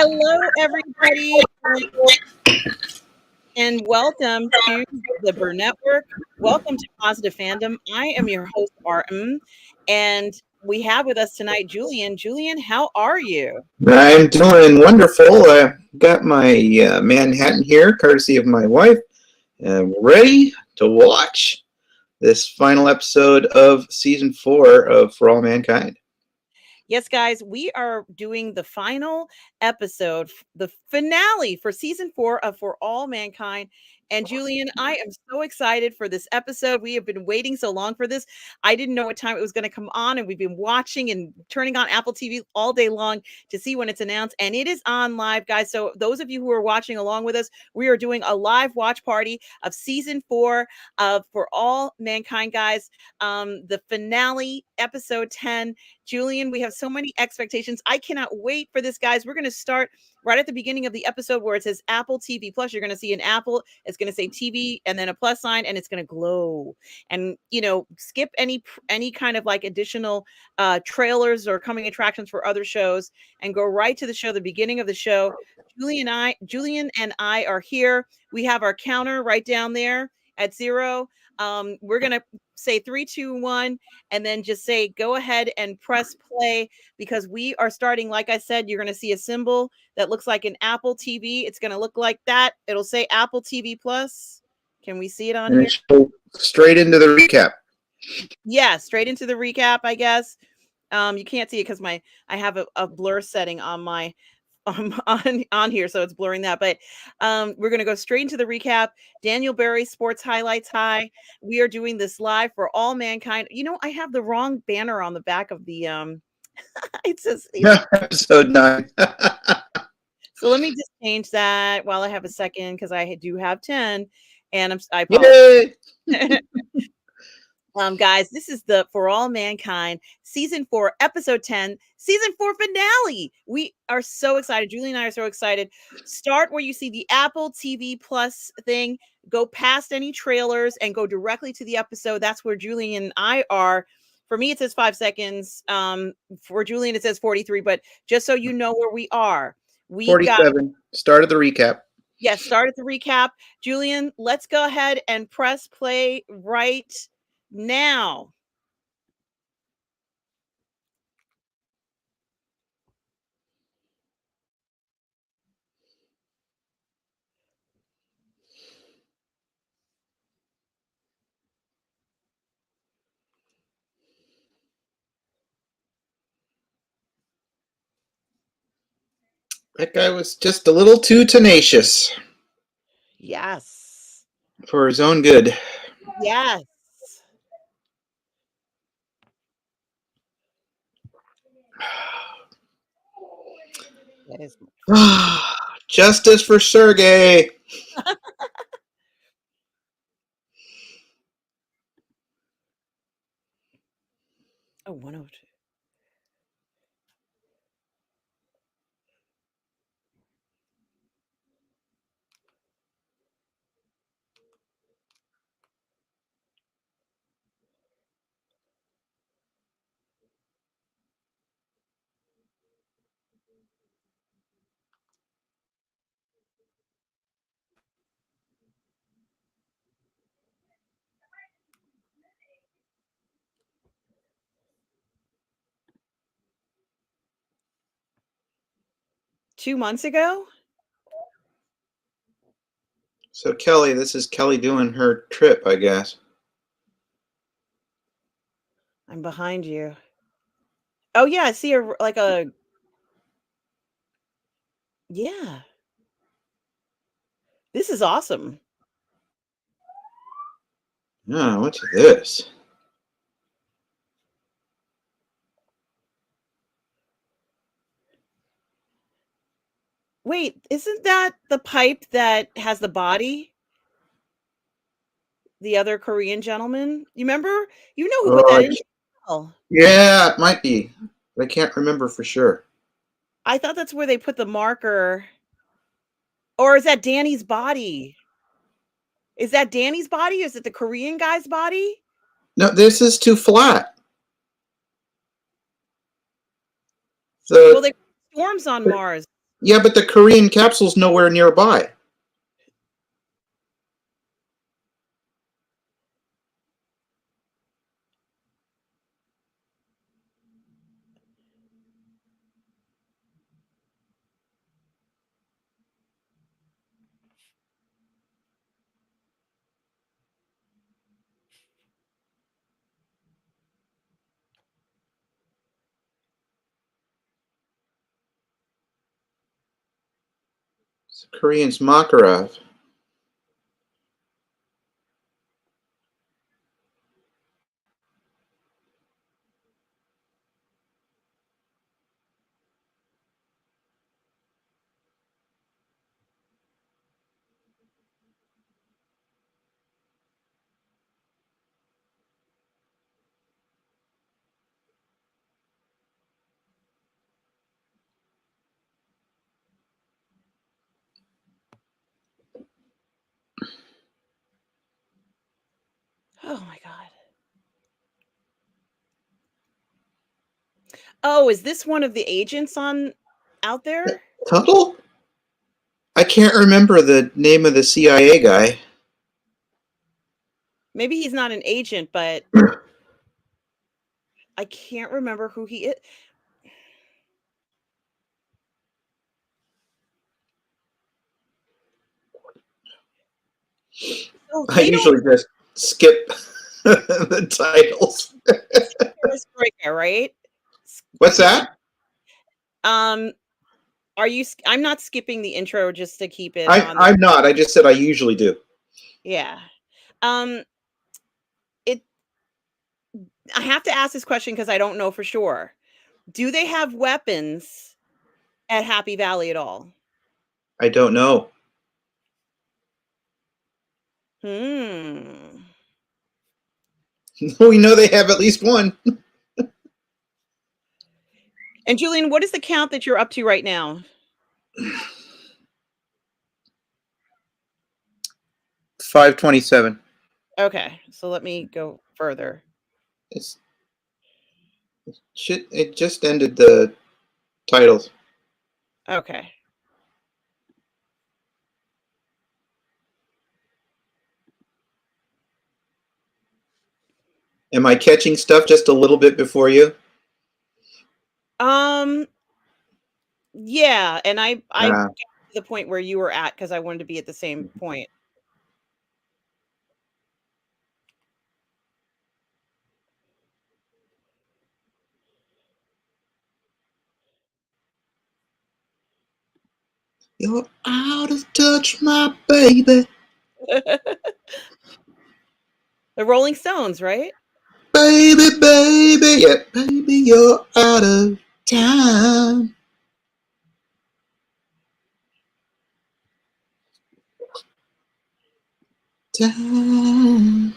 Hello, everybody, and welcome to the Burnettwork. Welcome to Positive Fandom. I am your host, Mmmm, and we have with us tonight Julian. Julian, how are you? I'm doing wonderful. I got my Manhattan here, courtesy of my wife. I'm ready to watch this final episode of season 4 of For All Mankind. Yes, guys, we are doing the final episode, the finale for season 4 of For All Mankind. And Julian, I am so excited for this episode. We have been waiting so long for this. I didn't know what time it was going to come on, and we've been watching and turning on Apple TV all day long to see when it's announced. And it is on live, guys. So those of you who are watching along with us, we are doing a live watch party of season 4 of For All Mankind, guys. The finale, episode 10. Julian, we have so many expectations. I cannot wait for this, guys. We're going to start right at the beginning of the episode where it says Apple TV Plus. You're going to see an apple. It's going to say TV and then a plus sign, and it's going to glow. And skip any kind of like additional trailers or coming attractions for other shows, and go right to the show. The beginning of the show. Julian and I are here. We have our counter right down there at 0. We're gonna say 3, 2, 1, and then just say go ahead and press play, because we are starting. Like I said, you're gonna see a symbol that looks like an Apple TV. It's gonna look like that. It'll say Apple TV Plus. Can we see it on And here? it's straight into the recap. Yeah, straight into the recap, I guess. You can't see it because I have a blur setting on my on here, so it's blurring that. But we're going to go straight into the recap. Daniel Berry Sports Highlights. Hi, we are doing this live For All Mankind. I have the wrong banner on the back of the it says Episode 9. So let me just change that while I have a second, because I do have 10, and I apologize. Yay! Guys, this is the For All Mankind season 4, episode 10, season 4 finale. We are so excited. Julie and I are so excited. Start where you see the Apple TV Plus thing. Go past any trailers and go directly to the episode. That's where Julie and I are. For me, it says 5 seconds. For Julian, it says 43. But just so you know where we are, we 47. Start of the recap. Yes, start at the recap. Julian, let's go ahead and press play right now. That guy was just a little too tenacious. Yes. For his own good. Yes. That is Justice for Sergey. Oh, 102. Two months ago? So Kelly, this is Kelly doing her trip, I guess. I'm behind you. Oh yeah, I see a yeah. This is awesome. Oh, what's this? Wait, isn't that the pipe that has the body? The other Korean gentleman? You remember? You know who put that in? Yeah, it might be. I can't remember for sure. I thought that's where they put the marker. Or is that Danny's body? Is that Danny's body? Is it the Korean guy's body? No, this is too flat. So well, they storms on Mars. Yeah, but the Korean capsule's nowhere nearby. It's Korean's Makarov. Oh my god. Oh, is this one of the agents on out there? Tuttle? I can't remember the name of the CIA guy. Maybe he's not an agent, but I can't remember who he is. So I they don't. usually just skip the titles. It's Perestroika, right? What's that? Um, are you? I'm not skipping the intro just to keep it on. I'm not. I just said I usually do. Yeah. Um, it. I have to ask this question because I don't know for sure. Do they have weapons at Happy Valley at all? I don't know. Hmm. We know they have at least one. And Julian, what is the count that you're up to right now? 527. Okay, so let me go further. It's shit. It just ended the titles. Okay. Am I catching stuff just a little bit before you? Yeah, and I got Uh, to the point where you were at because I wanted to be at the same point. You're out of touch, my baby. The Rolling Stones, right? Baby, baby. Yeah, baby, you're out of time. Time.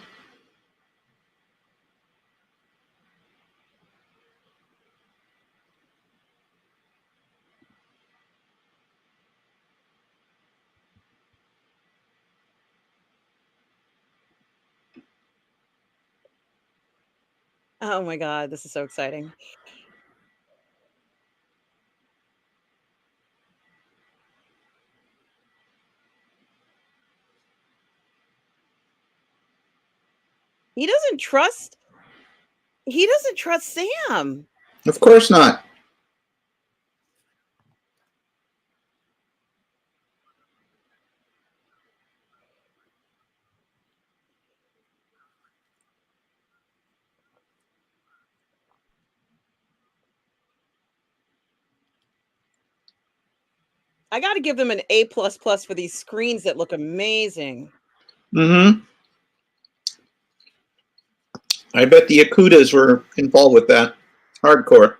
Oh my god, this is so exciting. He doesn't trust he doesn't trust Sam. Of course not. I got to give them an A++ for these screens that look amazing. Mm-hmm. I bet the Yakutas were involved with that. Hardcore.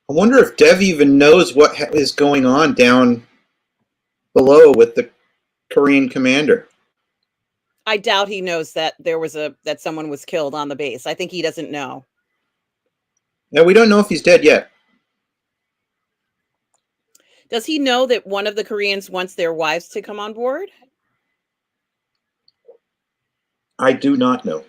I wonder if Dev even knows what is going on down below with the Korean commander. I doubt he knows that that someone was killed on the base. I think he doesn't know. Yeah, we don't know if he's dead yet. Does he know that one of the Koreans wants their wives to come on board? I do not know.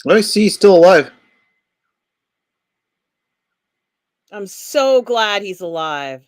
I see he's still alive. I'm so glad he's alive.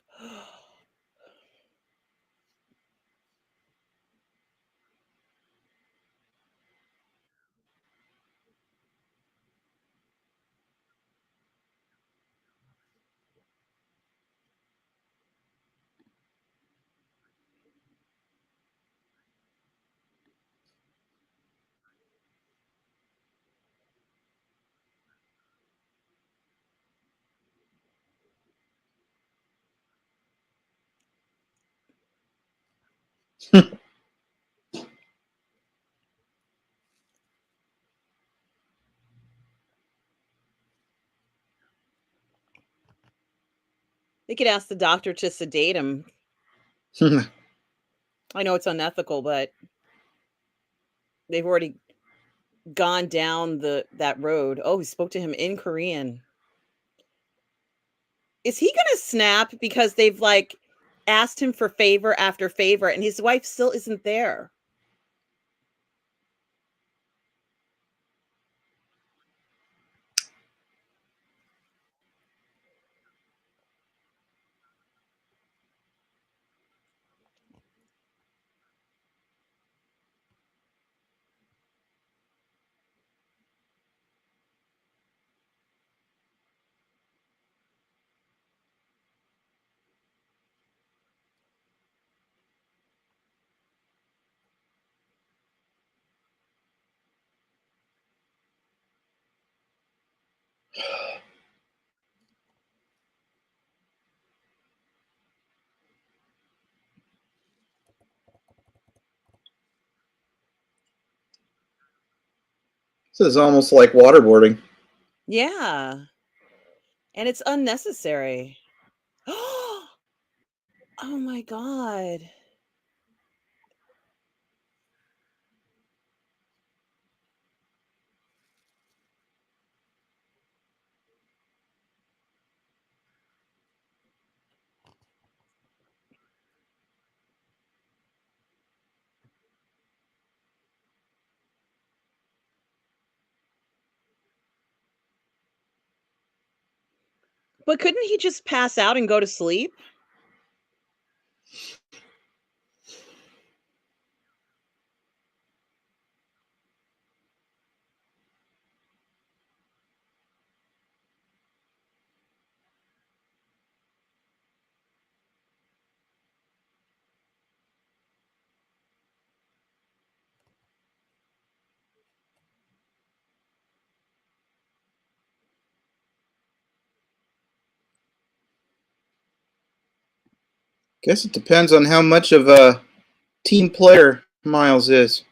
They could ask the doctor to sedate him. I know it's unethical, but they've already gone down that road. Oh, he spoke to him in Korean. Is he gonna snap because they've like asked him for favor after favor and his wife still isn't there? This is almost like waterboarding. Yeah. And it's unnecessary. Oh my god. But couldn't he just pass out and go to sleep? Guess it depends on how much of a team player Miles is.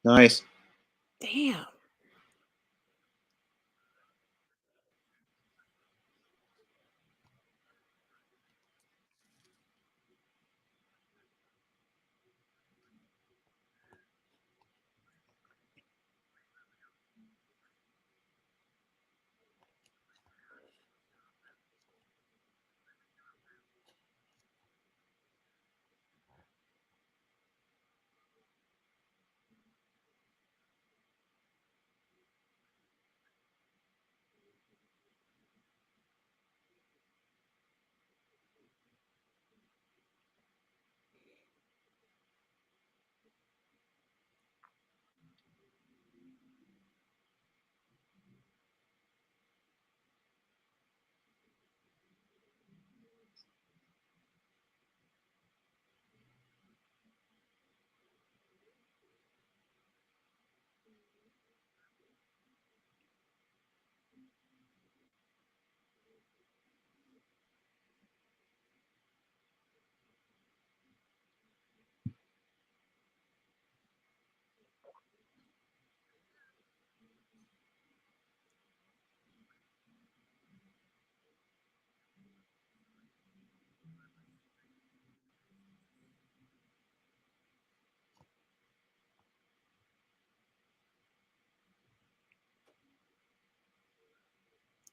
Nice. Damn.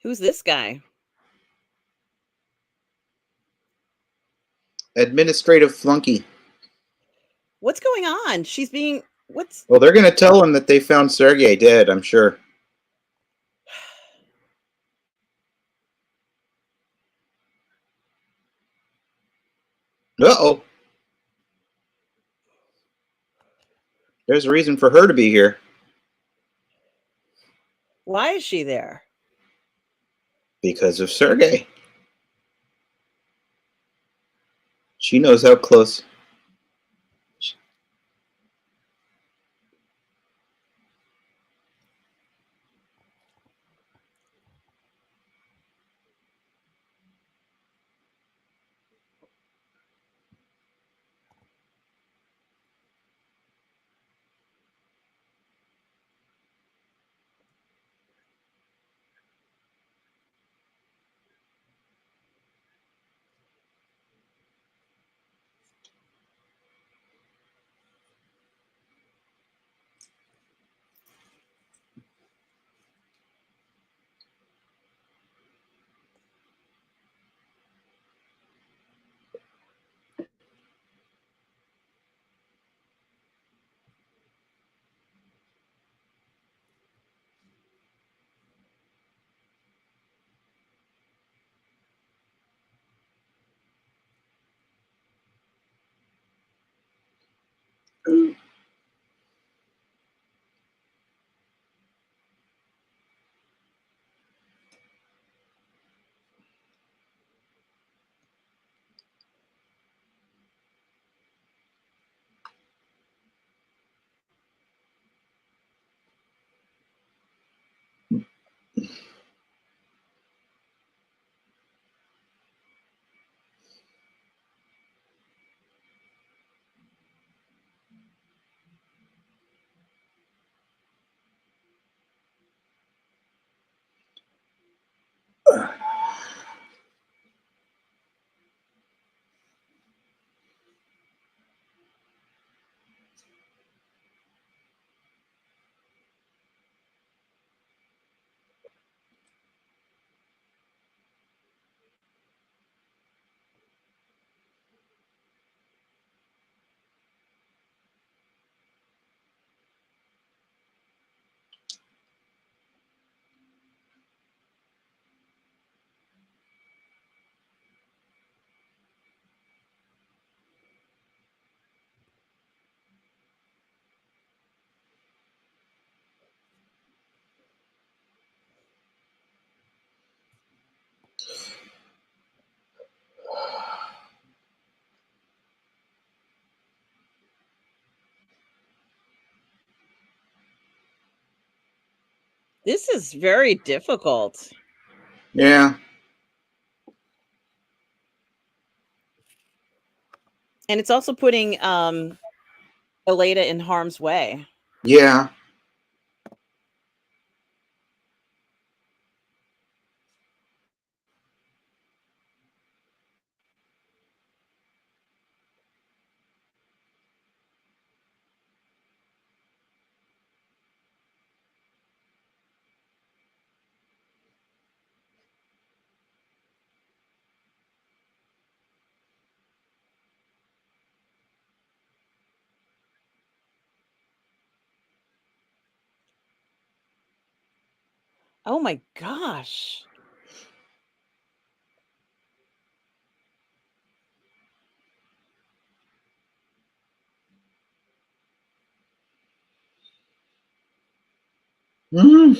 Who's this guy? Administrative flunky. What's going on? She's being what's Well, they're going to tell him that they found Sergei dead, I'm sure. Uh-oh. There's a reason for her to be here. Why is she there? Because of Sergei. She knows how close. This is very difficult. Yeah. And it's also putting Elena in harm's way. Yeah. Oh my gosh. Mm.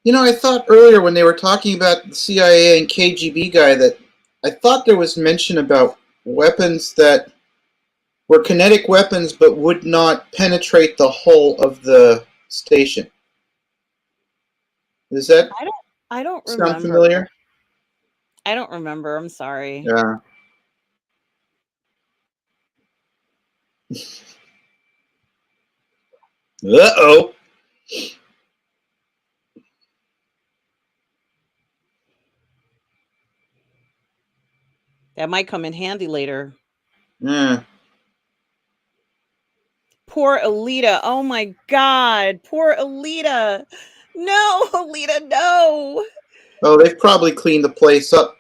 You know, I thought earlier when they were talking about the CIA and KGB guy that I thought there was mention about weapons that were kinetic weapons but would not penetrate the hull of the station. Does that I don't sound remember. familiar? I don't remember. I'm sorry. Yeah. Uh-oh. That might come in handy later. Yeah. Poor Alita. Oh my god. Poor Alita. No, Alita, no. Oh, they've probably cleaned the place up.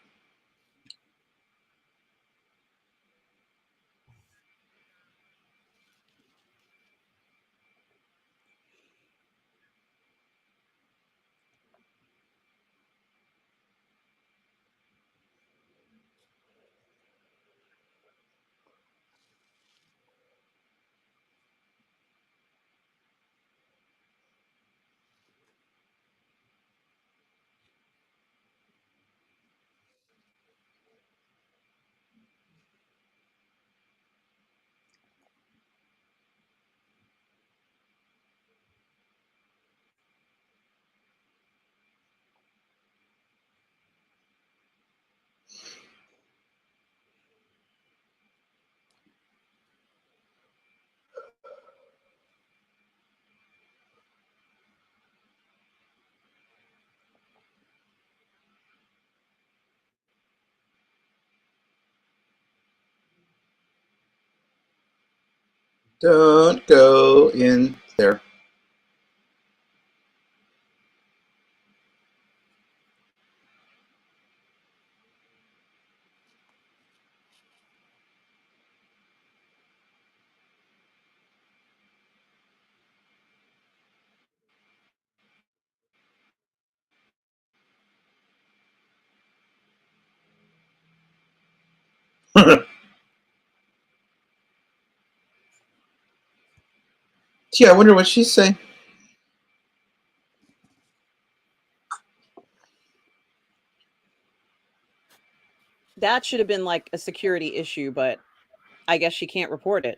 Don't go in there. Gee, I wonder what she's saying. That should have been like a security issue, but I guess she can't report it.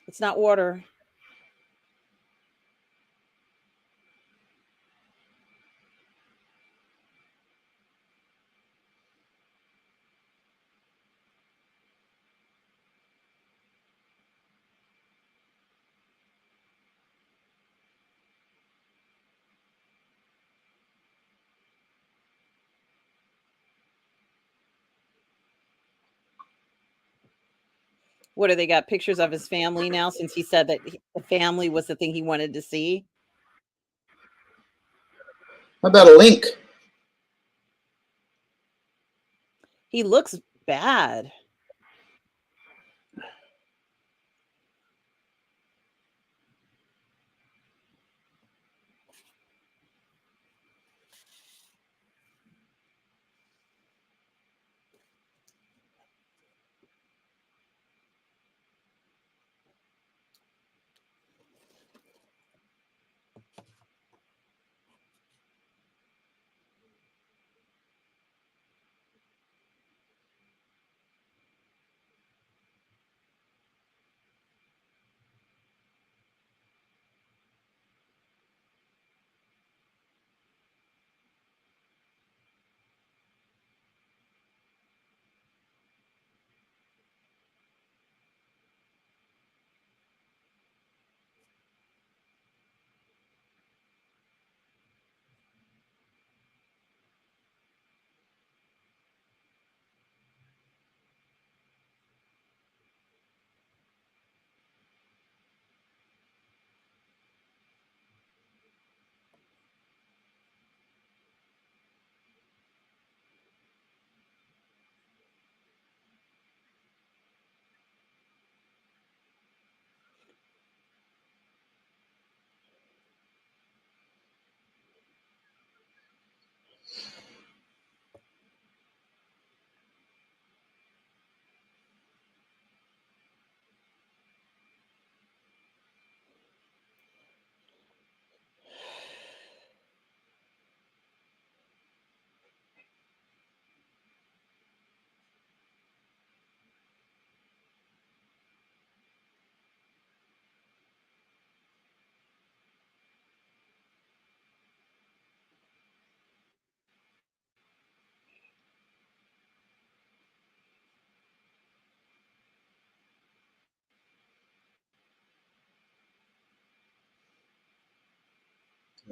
It's not water. What do they got pictures of his family now since he said that the family was the thing he wanted to see? How about a link? He looks bad.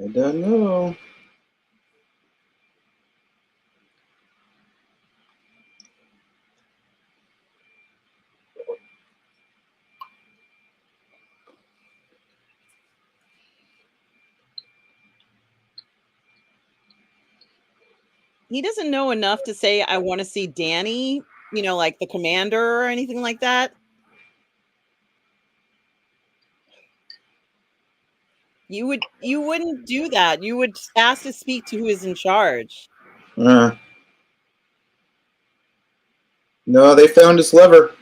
I don't know. He doesn't know enough to say, "I wanna see Danny," like the commander or anything like that. You wouldn't do that. You would ask to speak to who is in charge. Uh, no, they found his lever.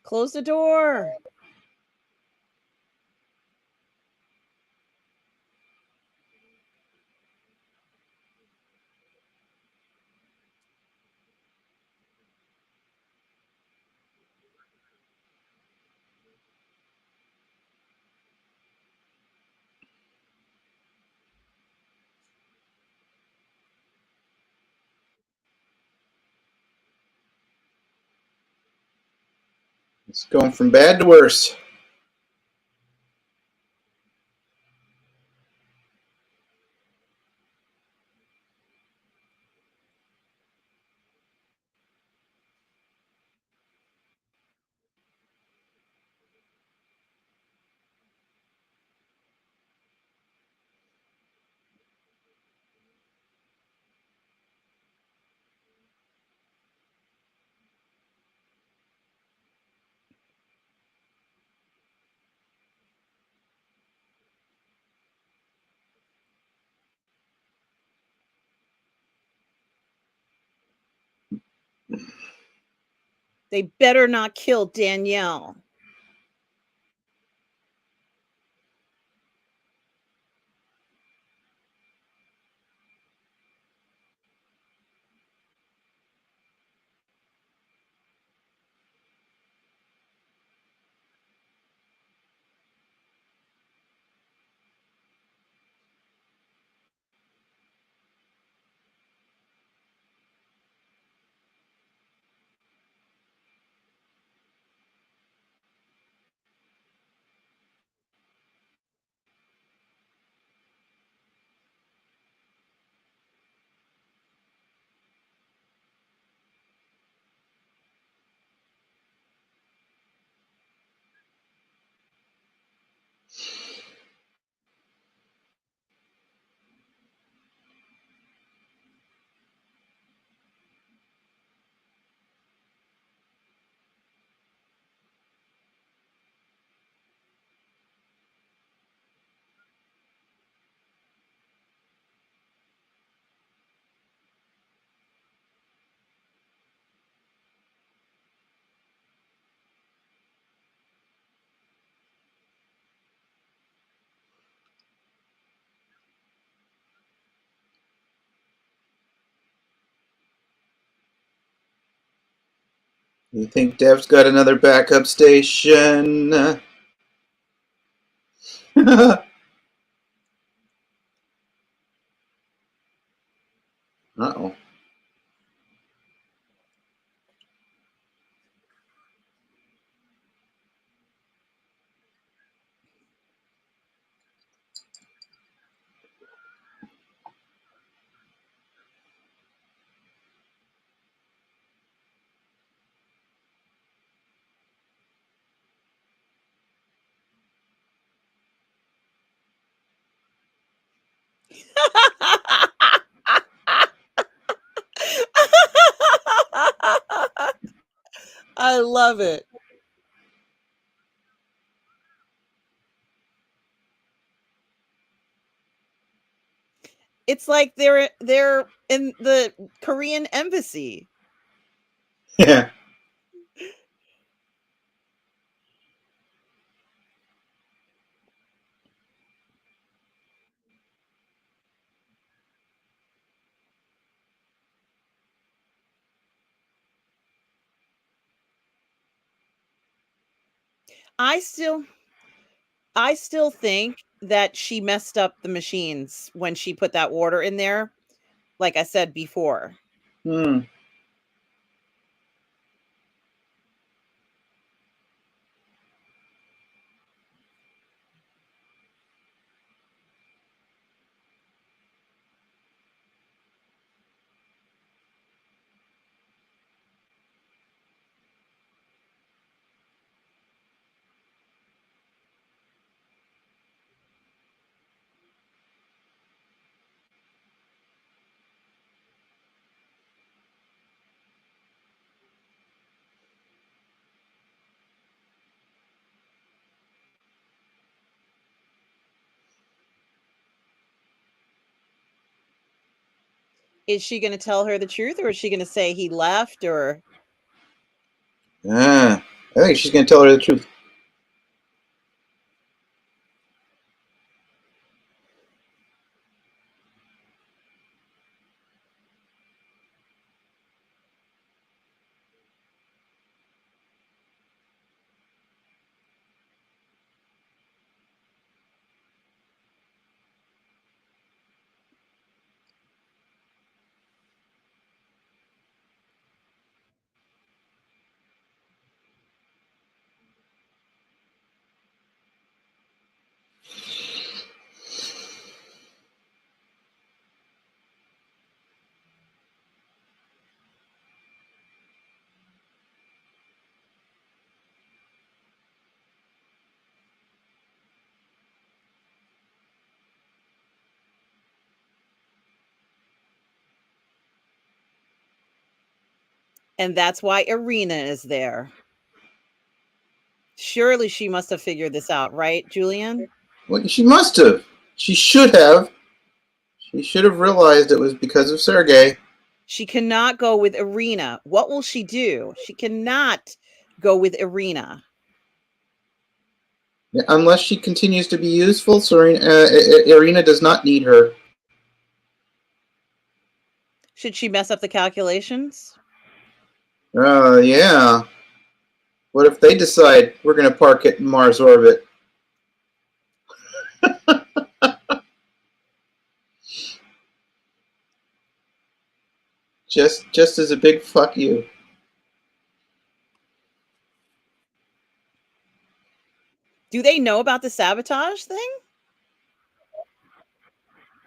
Close the door. It's going from bad to worse. They better not kill Danielle. You think Dev's got another backup station? Uh-oh. I love it. It's like they're in the Korean embassy. Yeah. I still I still think that she messed up the machines when she put that water in there, like I said before. Hmm. Is she gonna tell her the truth, or is she gonna say he left, or Ah, I think she's going to tell her the truth. and that's why Irina is there. Surely she must have figured this out, right, Julian? Well, she must have. She should have. She should have realized it was because of Sergey. She cannot go with Irina. What will she do? She cannot go with Irina. Unless she continues to be useful, Irina does not need her. Should she mess up the calculations? Yeah. What if they decide we're going to park it in Mars orbit? Just as a big fuck you. Do they know about the sabotage thing?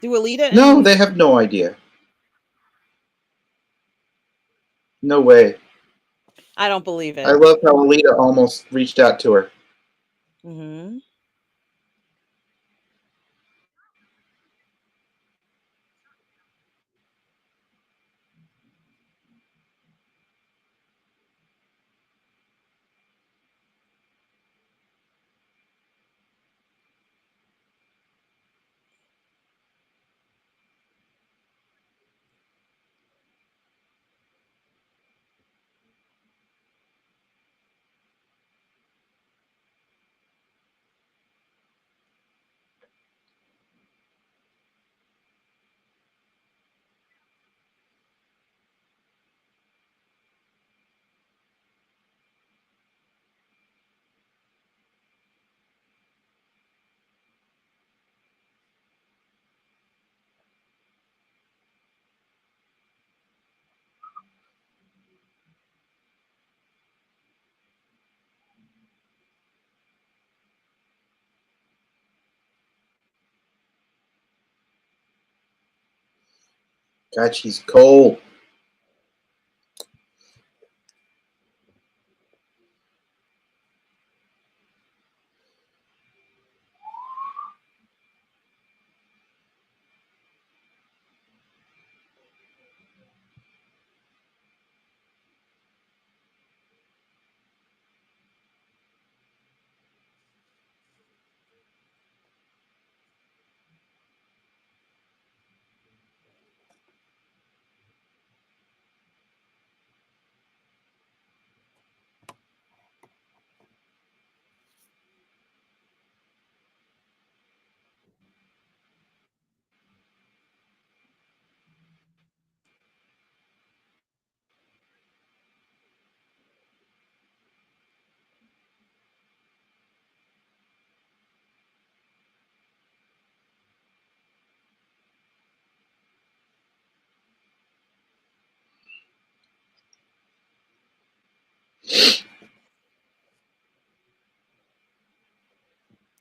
Do Alita No, and they have no idea. No way. I don't believe I it. love how Alita almost reached out to her. Hmm. God, she's cold.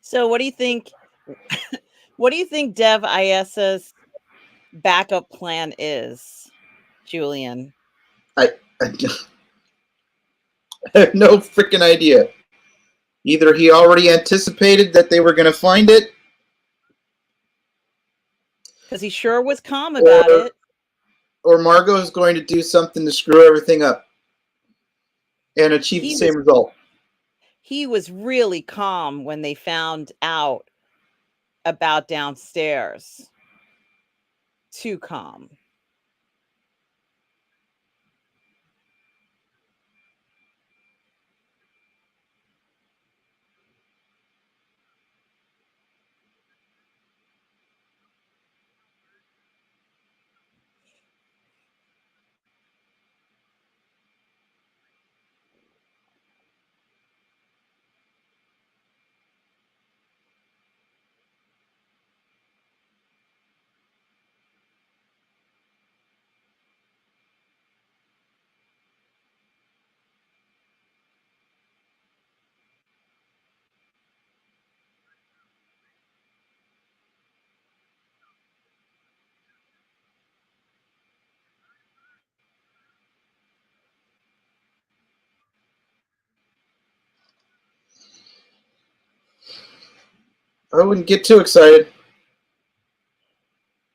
So what do you think what do you think Dev IS's backup plan is, Julian? I, I have no freaking idea. Either he already anticipated that they were going to find it, Because he sure was calm about or it. Margot is going to do something to screw everything up and achieve the He same was result. he was really calm when they found out about downstairs. Too calm. I wouldn't get too excited.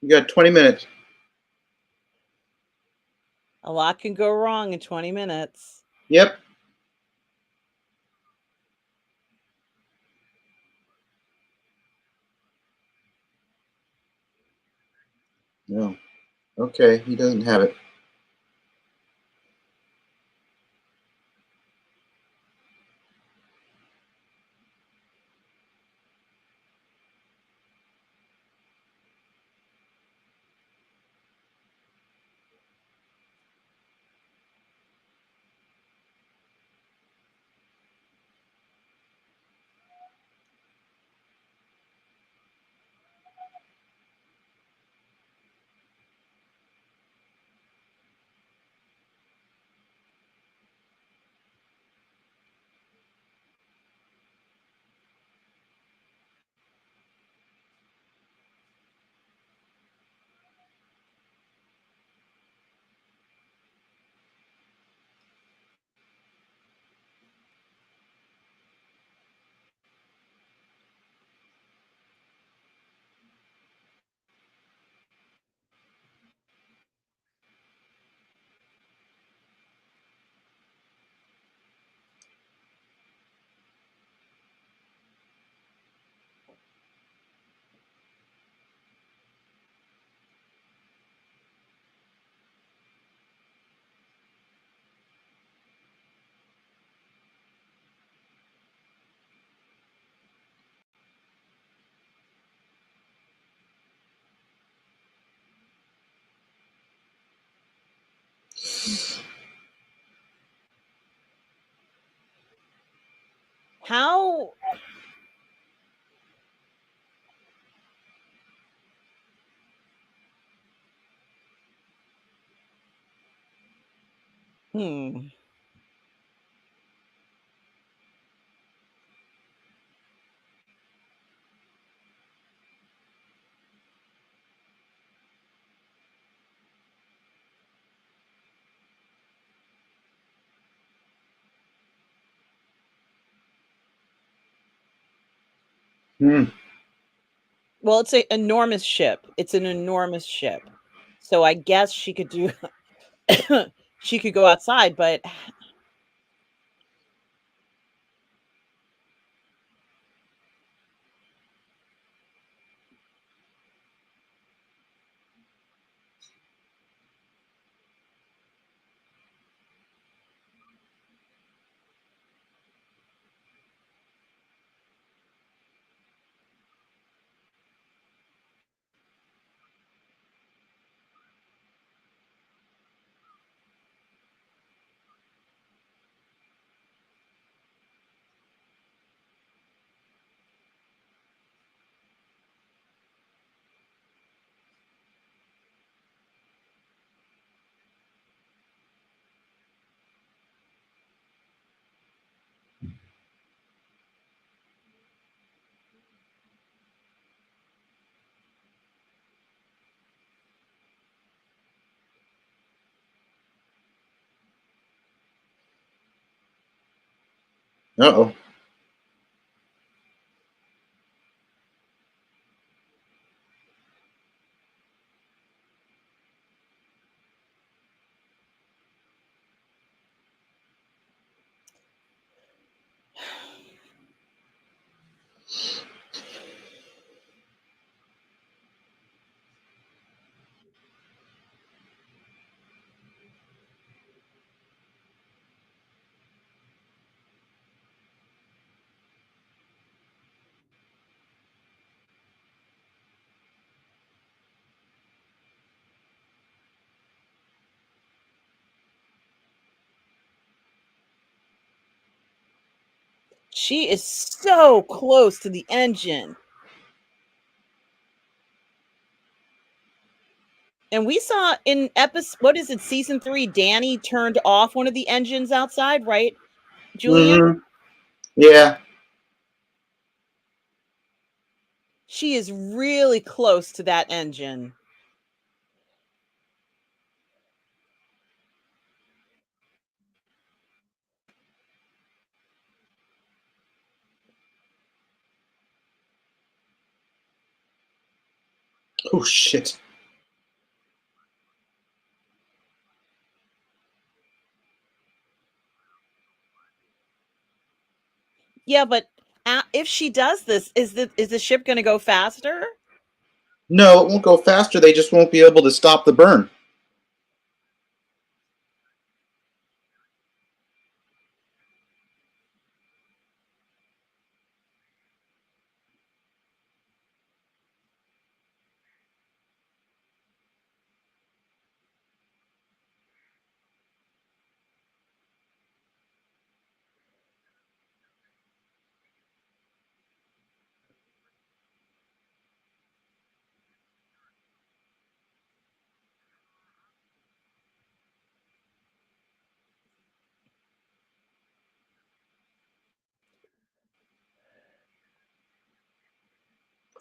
You got 20 minutes. A lot can go wrong in 20 minutes. Yep. No. Okay, he doesn't have it. How hmm. Hmm. Well, it's an enormous ship. It's an enormous ship. So I guess she could do she could go outside, but Uh-oh. She is so close to the engine. And we saw in episode, what is it, season 3, Danny turned off one of the engines outside, right, Julian? Mm-hmm. Yeah. She is really close to that engine. Oh, shit. Yeah, but if she does this, is the ship going to go faster? No, it won't go faster. They just won't be able to stop the burn.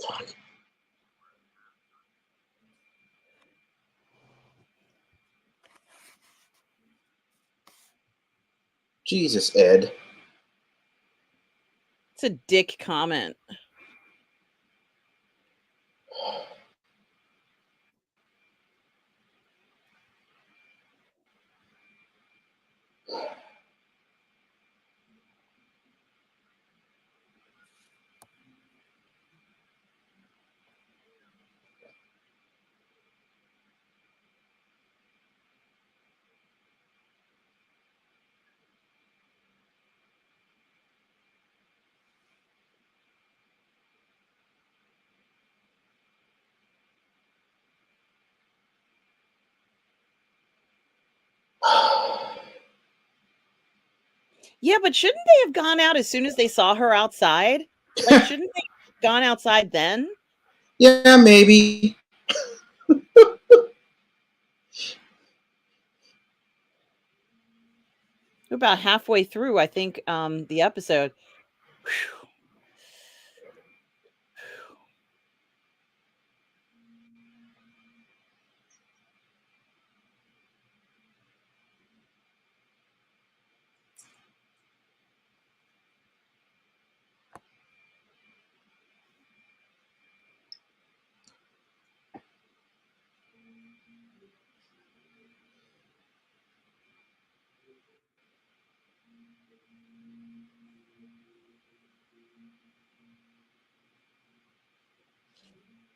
Fuck. Jesus, Ed. It's a dick comment. Yeah, but shouldn't they have gone out as soon as they saw her outside? Like, shouldn't they have gone outside then? Yeah, maybe. About halfway through, I think, the episode. Whew.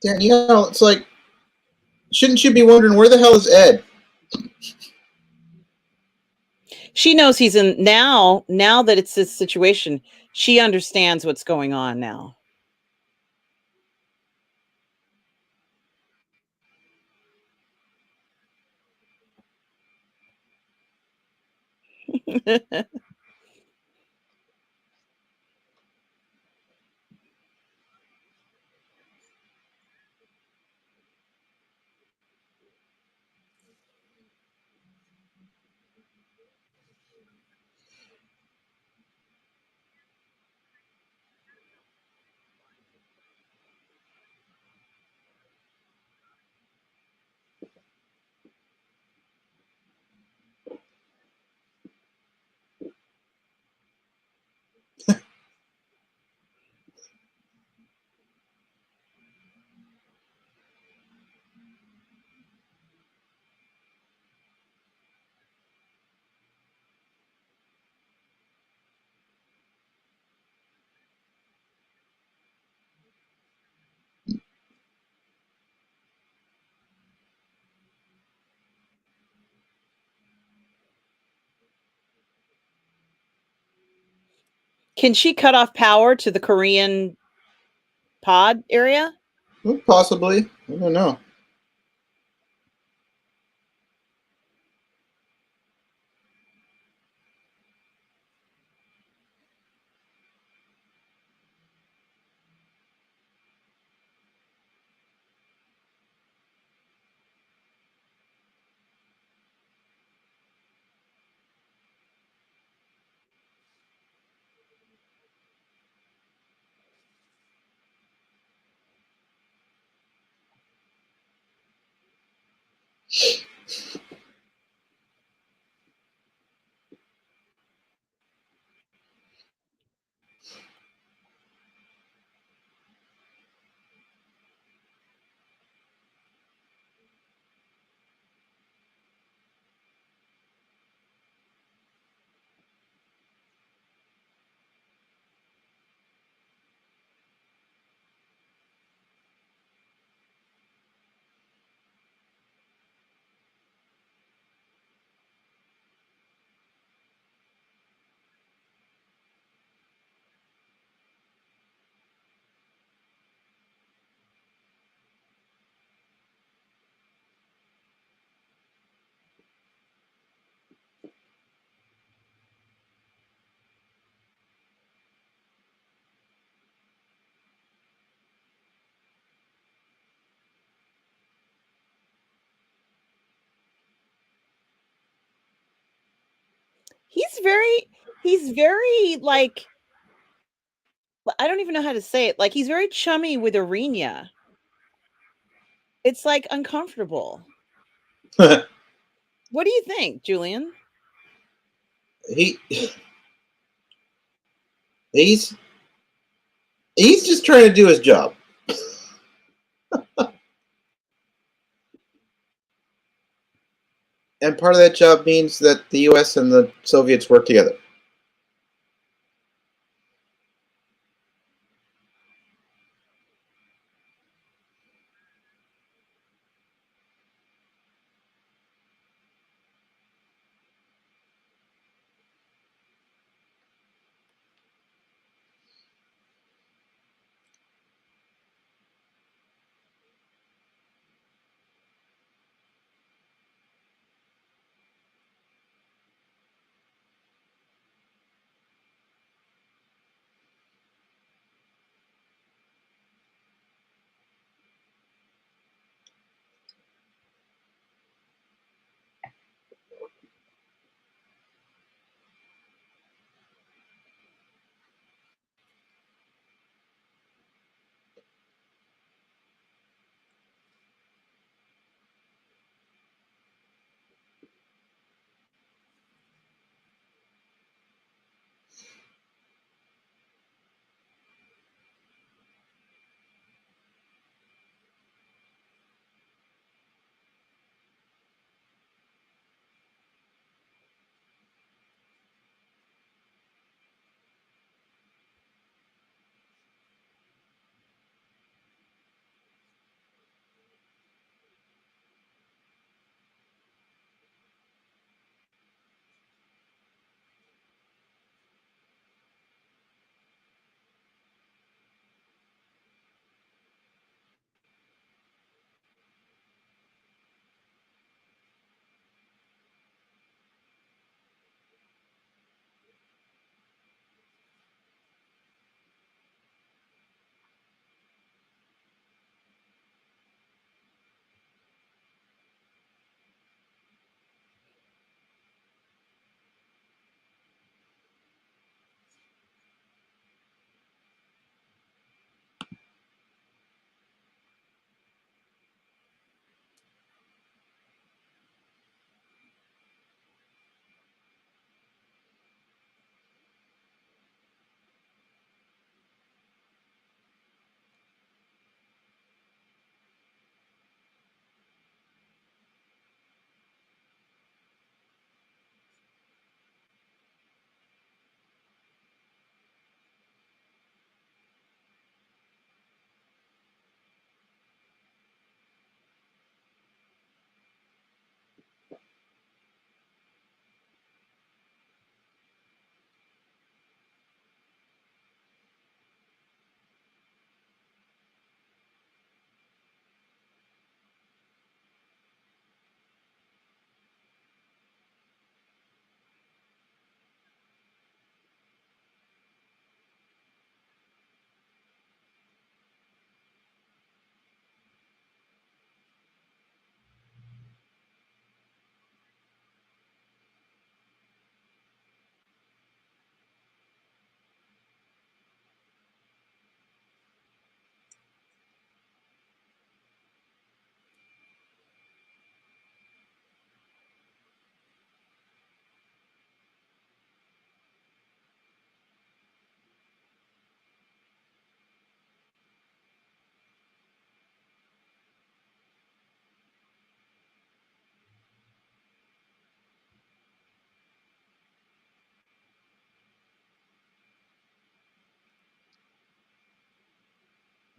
Danielle, it's like, shouldn't you be wondering where the hell is Ed? She knows he's in now. Now that it's this situation, she understands what's going on now. Can she cut off power to the Korean pod area? Well, possibly. I don't know. He's very like I don't even know how to say it. Like he's very chummy with Arena. It's like uncomfortable. What do you think, Julian? he he's he's just trying to do his job. And part of that job means that the US and the Soviets work together.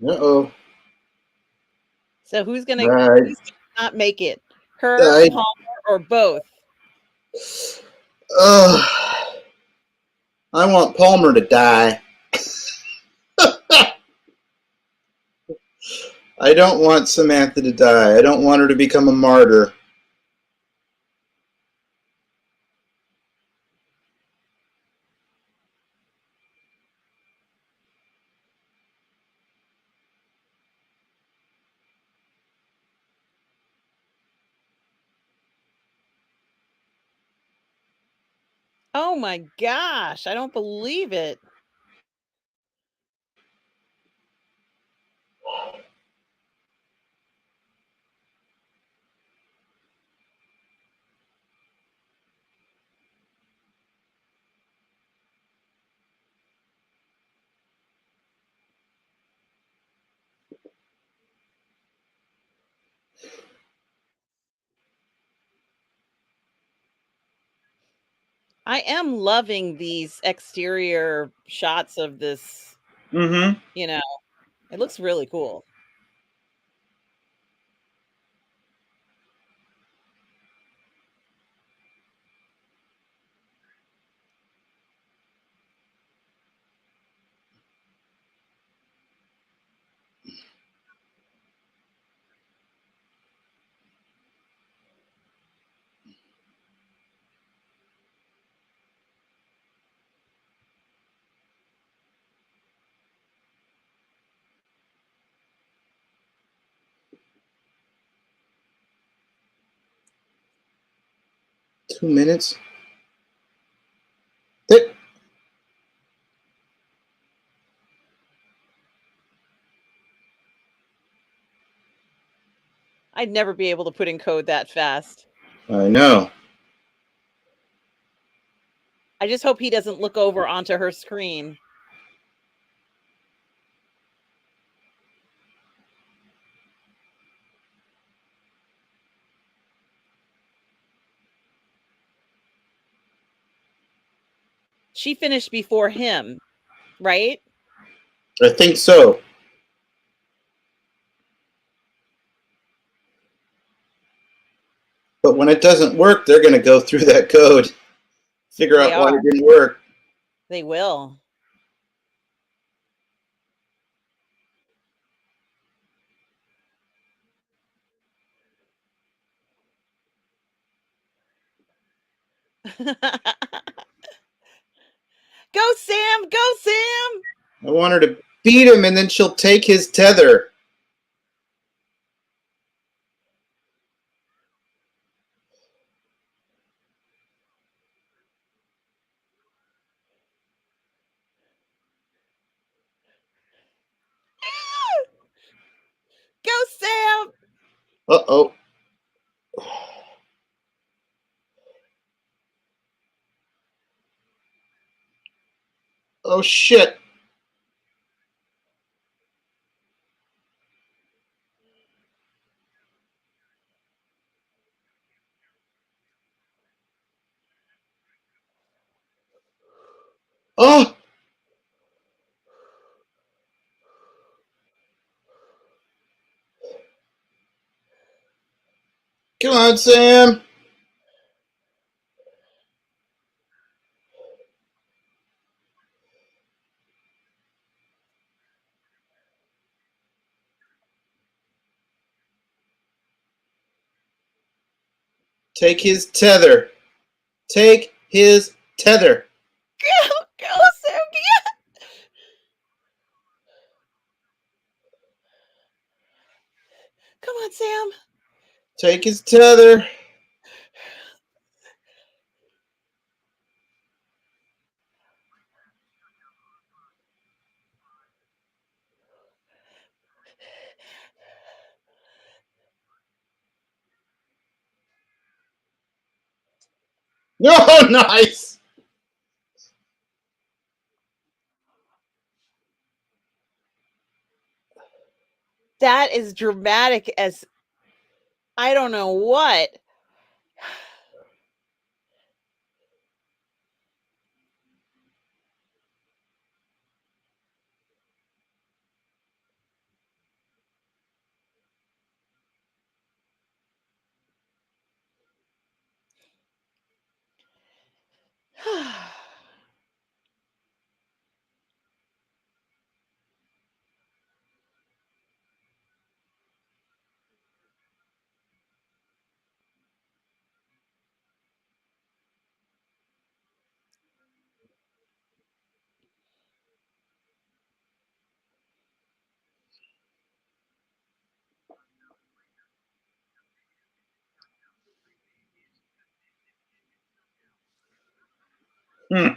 Uh-oh. So who's gonna Right. not make it? Her, I, Palmer, or both? I want Palmer to die. I don't want Samantha to die. I don't want her to become a martyr. Oh my gosh, I don't believe it. I am loving these exterior shots of this, Mm-hmm. you know, it looks really cool. Two minutes. Th- I'd never be able to put in code that fast. I know. I just hope he doesn't look over onto her screen. She finished before him, right? I think so. But when it doesn't work, they're going to go through that code, figure They out why are. it didn't work. They will. Go, Sam! Go, Sam! I want her to beat him, and then she'll take his tether. Go, Sam! Uh-oh. Oh, shit. Oh! Come on, Sam. Take his tether. Take his tether. Go, Sam! Come on, Sam! Take his tether. Oh, nice. That is dramatic as I don't know what. Hmm.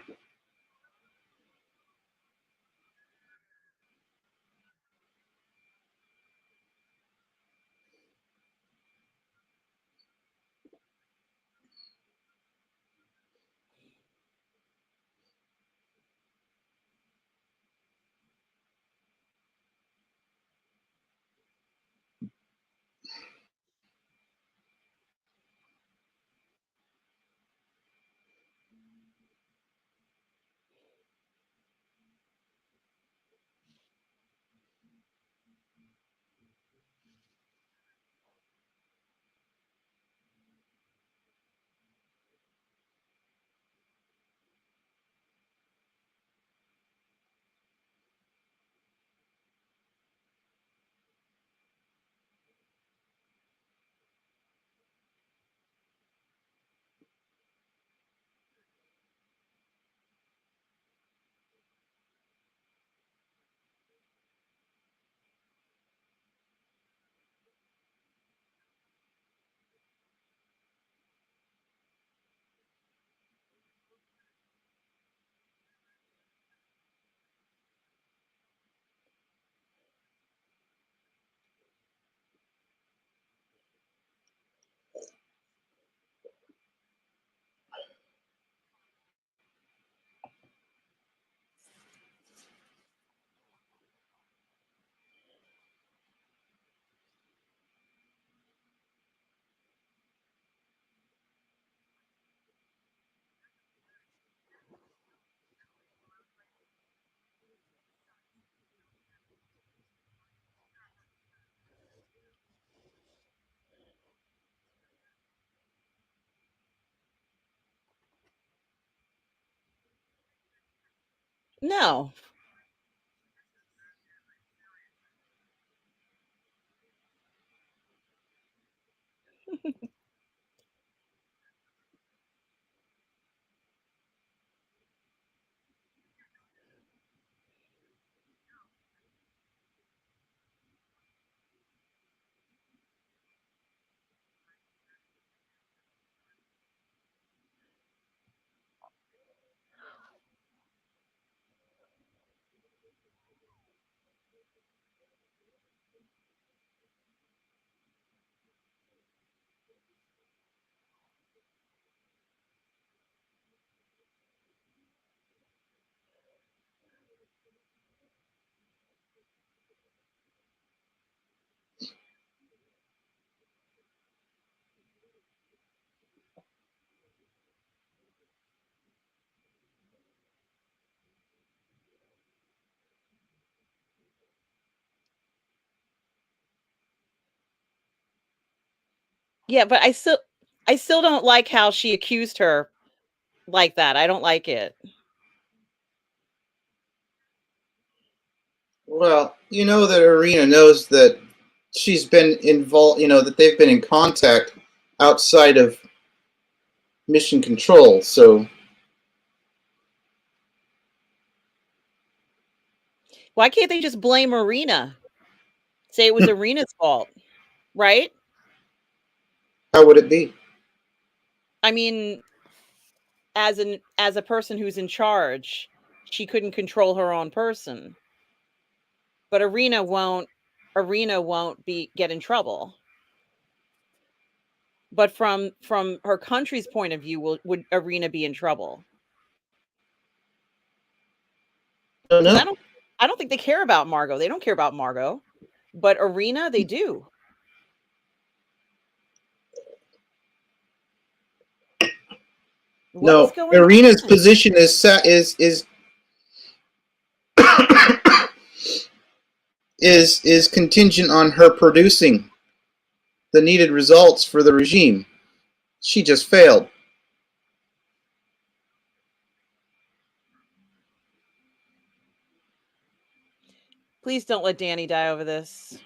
No. Yeah, but I still don't like how she accused her like that. I don't like it. Well, you know that Arena knows that she's been involved. You know that they've been in contact outside of mission control. So Why can't they just blame Arena? Say it was Arena's fault, right? how would it be? I mean, as a person who's in charge, she couldn't control her own person. But Arena won't be get in trouble. But from her country's point of view, would Arena be in trouble? I don't Because know. I don't think they care about Margot. They don't care about Margot. But Arena, they do. What is No, going Arena's on? position is contingent on her producing the needed results for the regime. She just failed. Please don't let Danny die over this.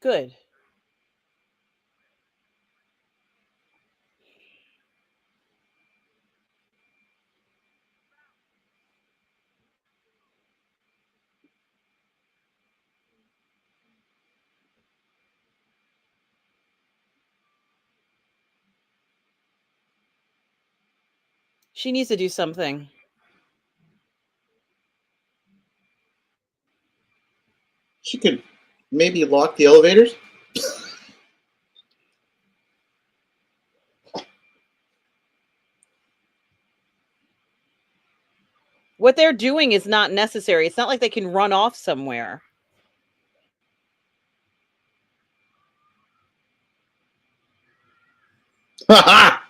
Good. She needs to do something. She could maybe lock the elevators. What they're doing is not necessary. It's not like they can run off somewhere. Ha ha!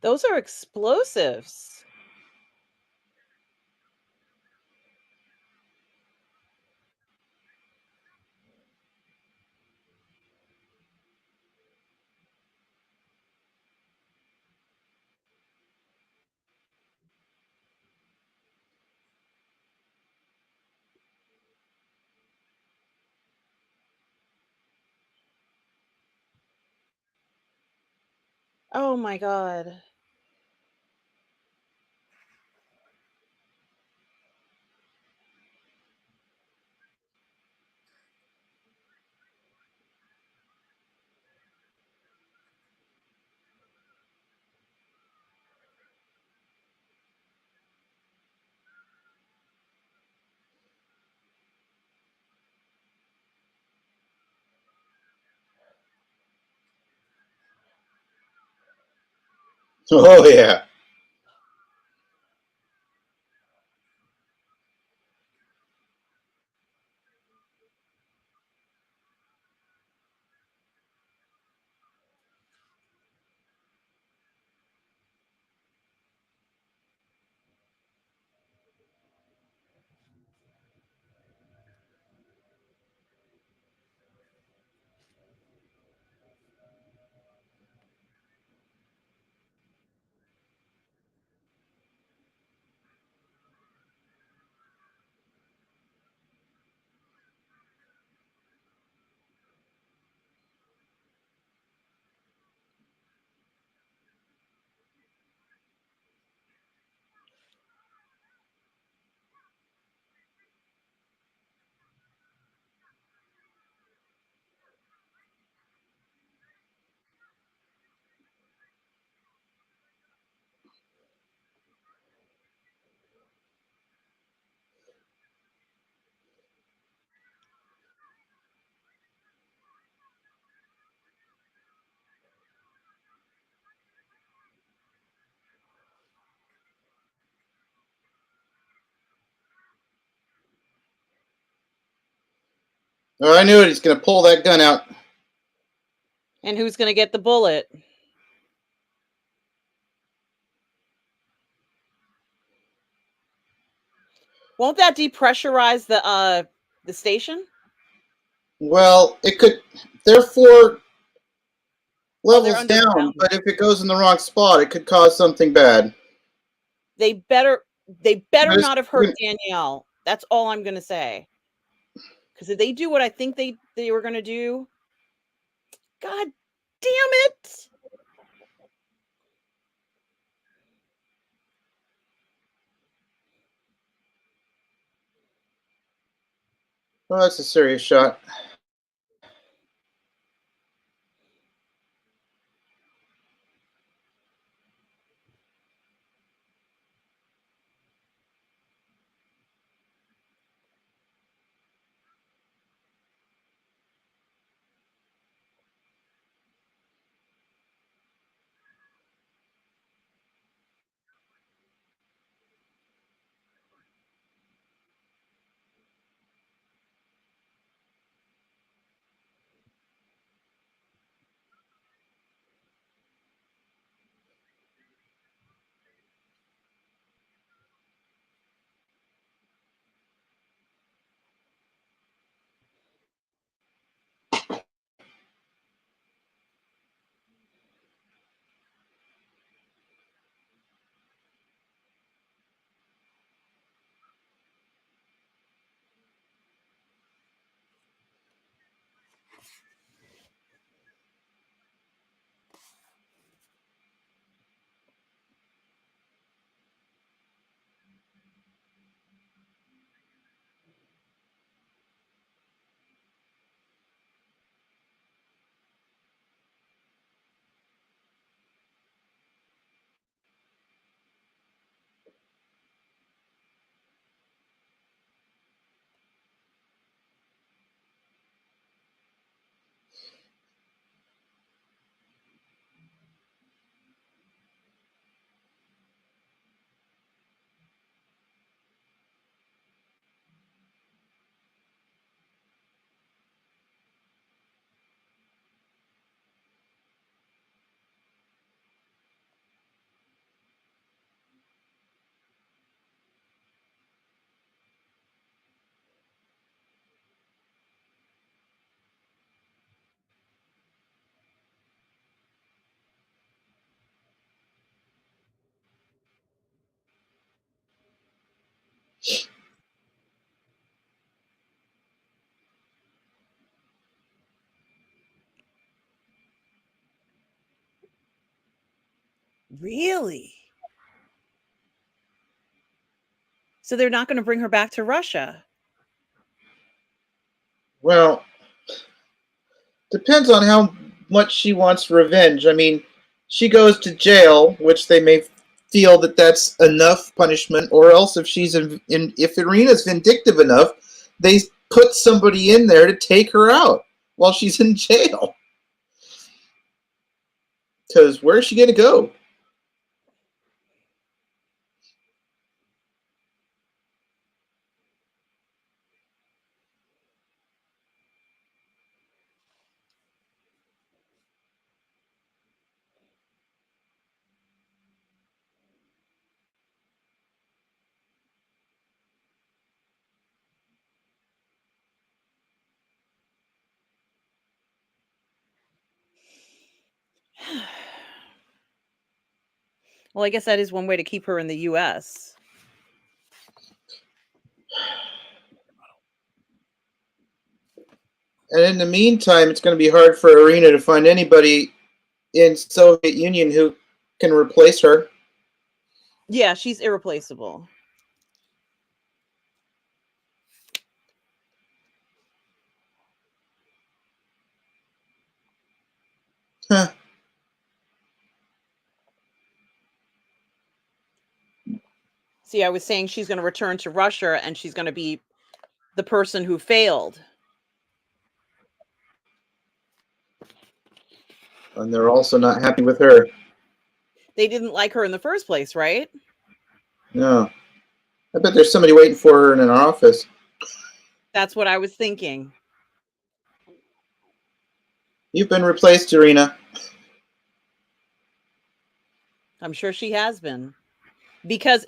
Those are explosives. Oh my god. Oh yeah. Oh, I knew it. He's gonna pull that gun out. And who's going to get the bullet? Won't that depressurize the station? Well, it could. Therefore, Oh, they're levels down. underground. But if it goes in the wrong spot, it could cause something bad. They better Just- not have hurt Danielle. That's all I'm going to say. Cuz if they do what I think they were going to do, god damn it. Oh, that's a serious shot. Really? So they're not going to bring her back to Russia? Well, depends on how much she wants revenge. I mean, she goes to jail, which they may feel that that's enough punishment, or else if if Irina's vindictive enough, they put somebody in there to take her out while she's in jail. Because where's she gonna go? Well, I guess that is one way to keep her in the US. And in the meantime, it's going to be hard for Irina to find anybody in Soviet Union who can replace her. Yeah, she's irreplaceable. Huh. See, I was saying she's going to return to Russia and she's going to be the person who failed. And they're also not happy with her. They didn't like her in the first place, right? No. I bet there's somebody waiting for her in an office. That's what I was thinking. You've been replaced, Irina. I'm sure she has been. Because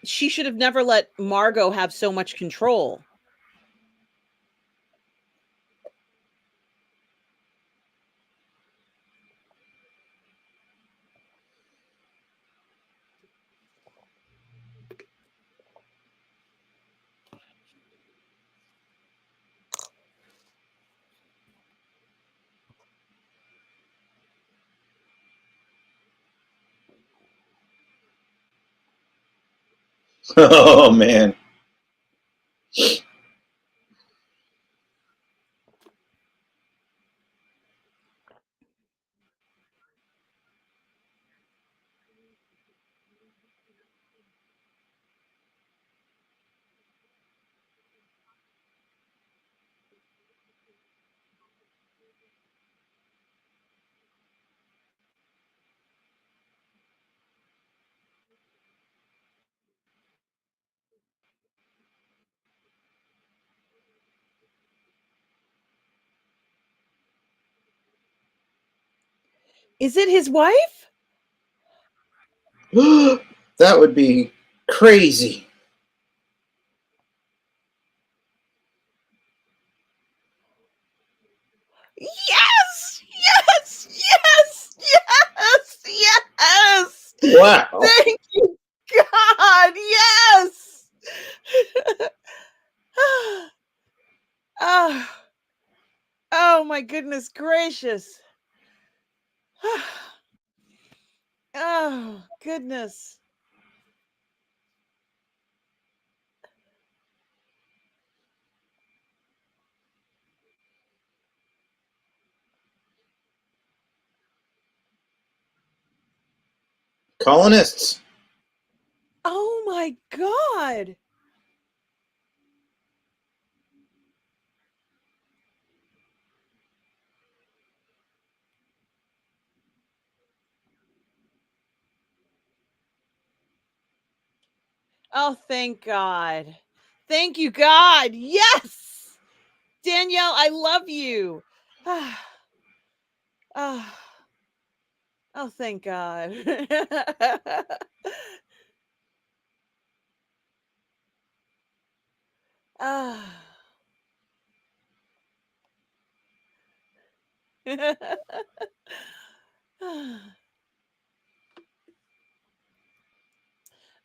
she should have never let Margot have so much control. Oh, man. Is it his wife? That would be crazy. Yes! Yes! Yes! Yes! Yes! Wow. Thank you, God! Yes! Oh, oh my goodness gracious. Oh, goodness. Colonists. Oh my God. Oh, thank God. Thank you, God. Yes. Danielle, I love you. Oh, oh thank God. Ah.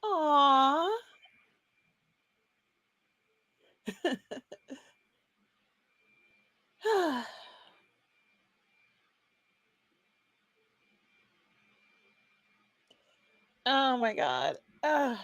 Aw. Oh my god. Ugh.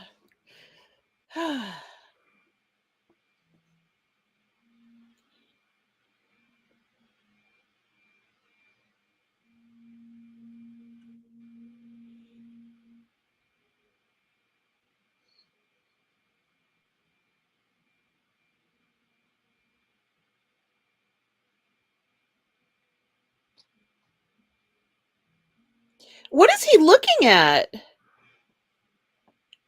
What is he looking at?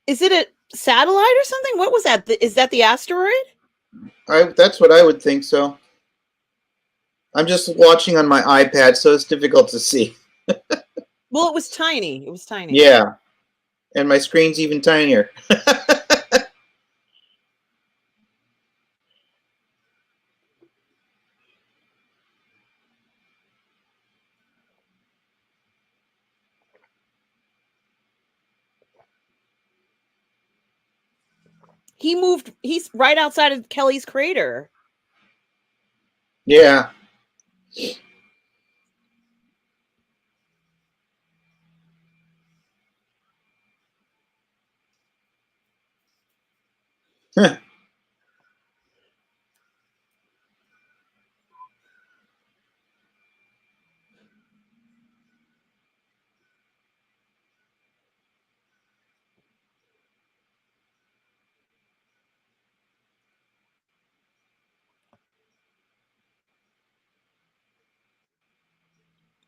Is it a satellite or something? What was that? Is that the asteroid? That's what I would think so. I'm just watching on my iPad, so it's difficult to see. Well, it was tiny. It was tiny. Yeah, and my screen's even tinier. He moved. He's right outside of Kelly's crater. Yeah.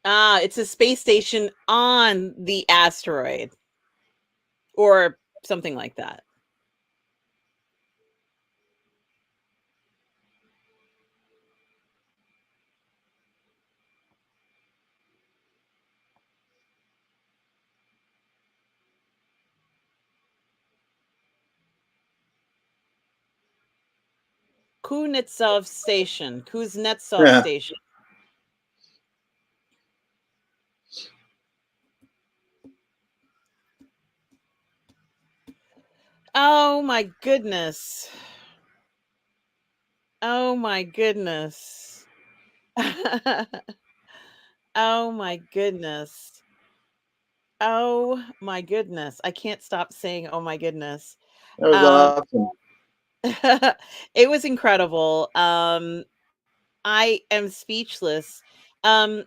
Ah, it's a space station on the asteroid, or something like that. Kuznetsov Station. Kuznetsov Yeah. Station. Oh my goodness. Oh my goodness. Oh my goodness. Oh my goodness. I can't stop saying, oh my goodness. That was Um, awesome. it was incredible. I am speechless. Um,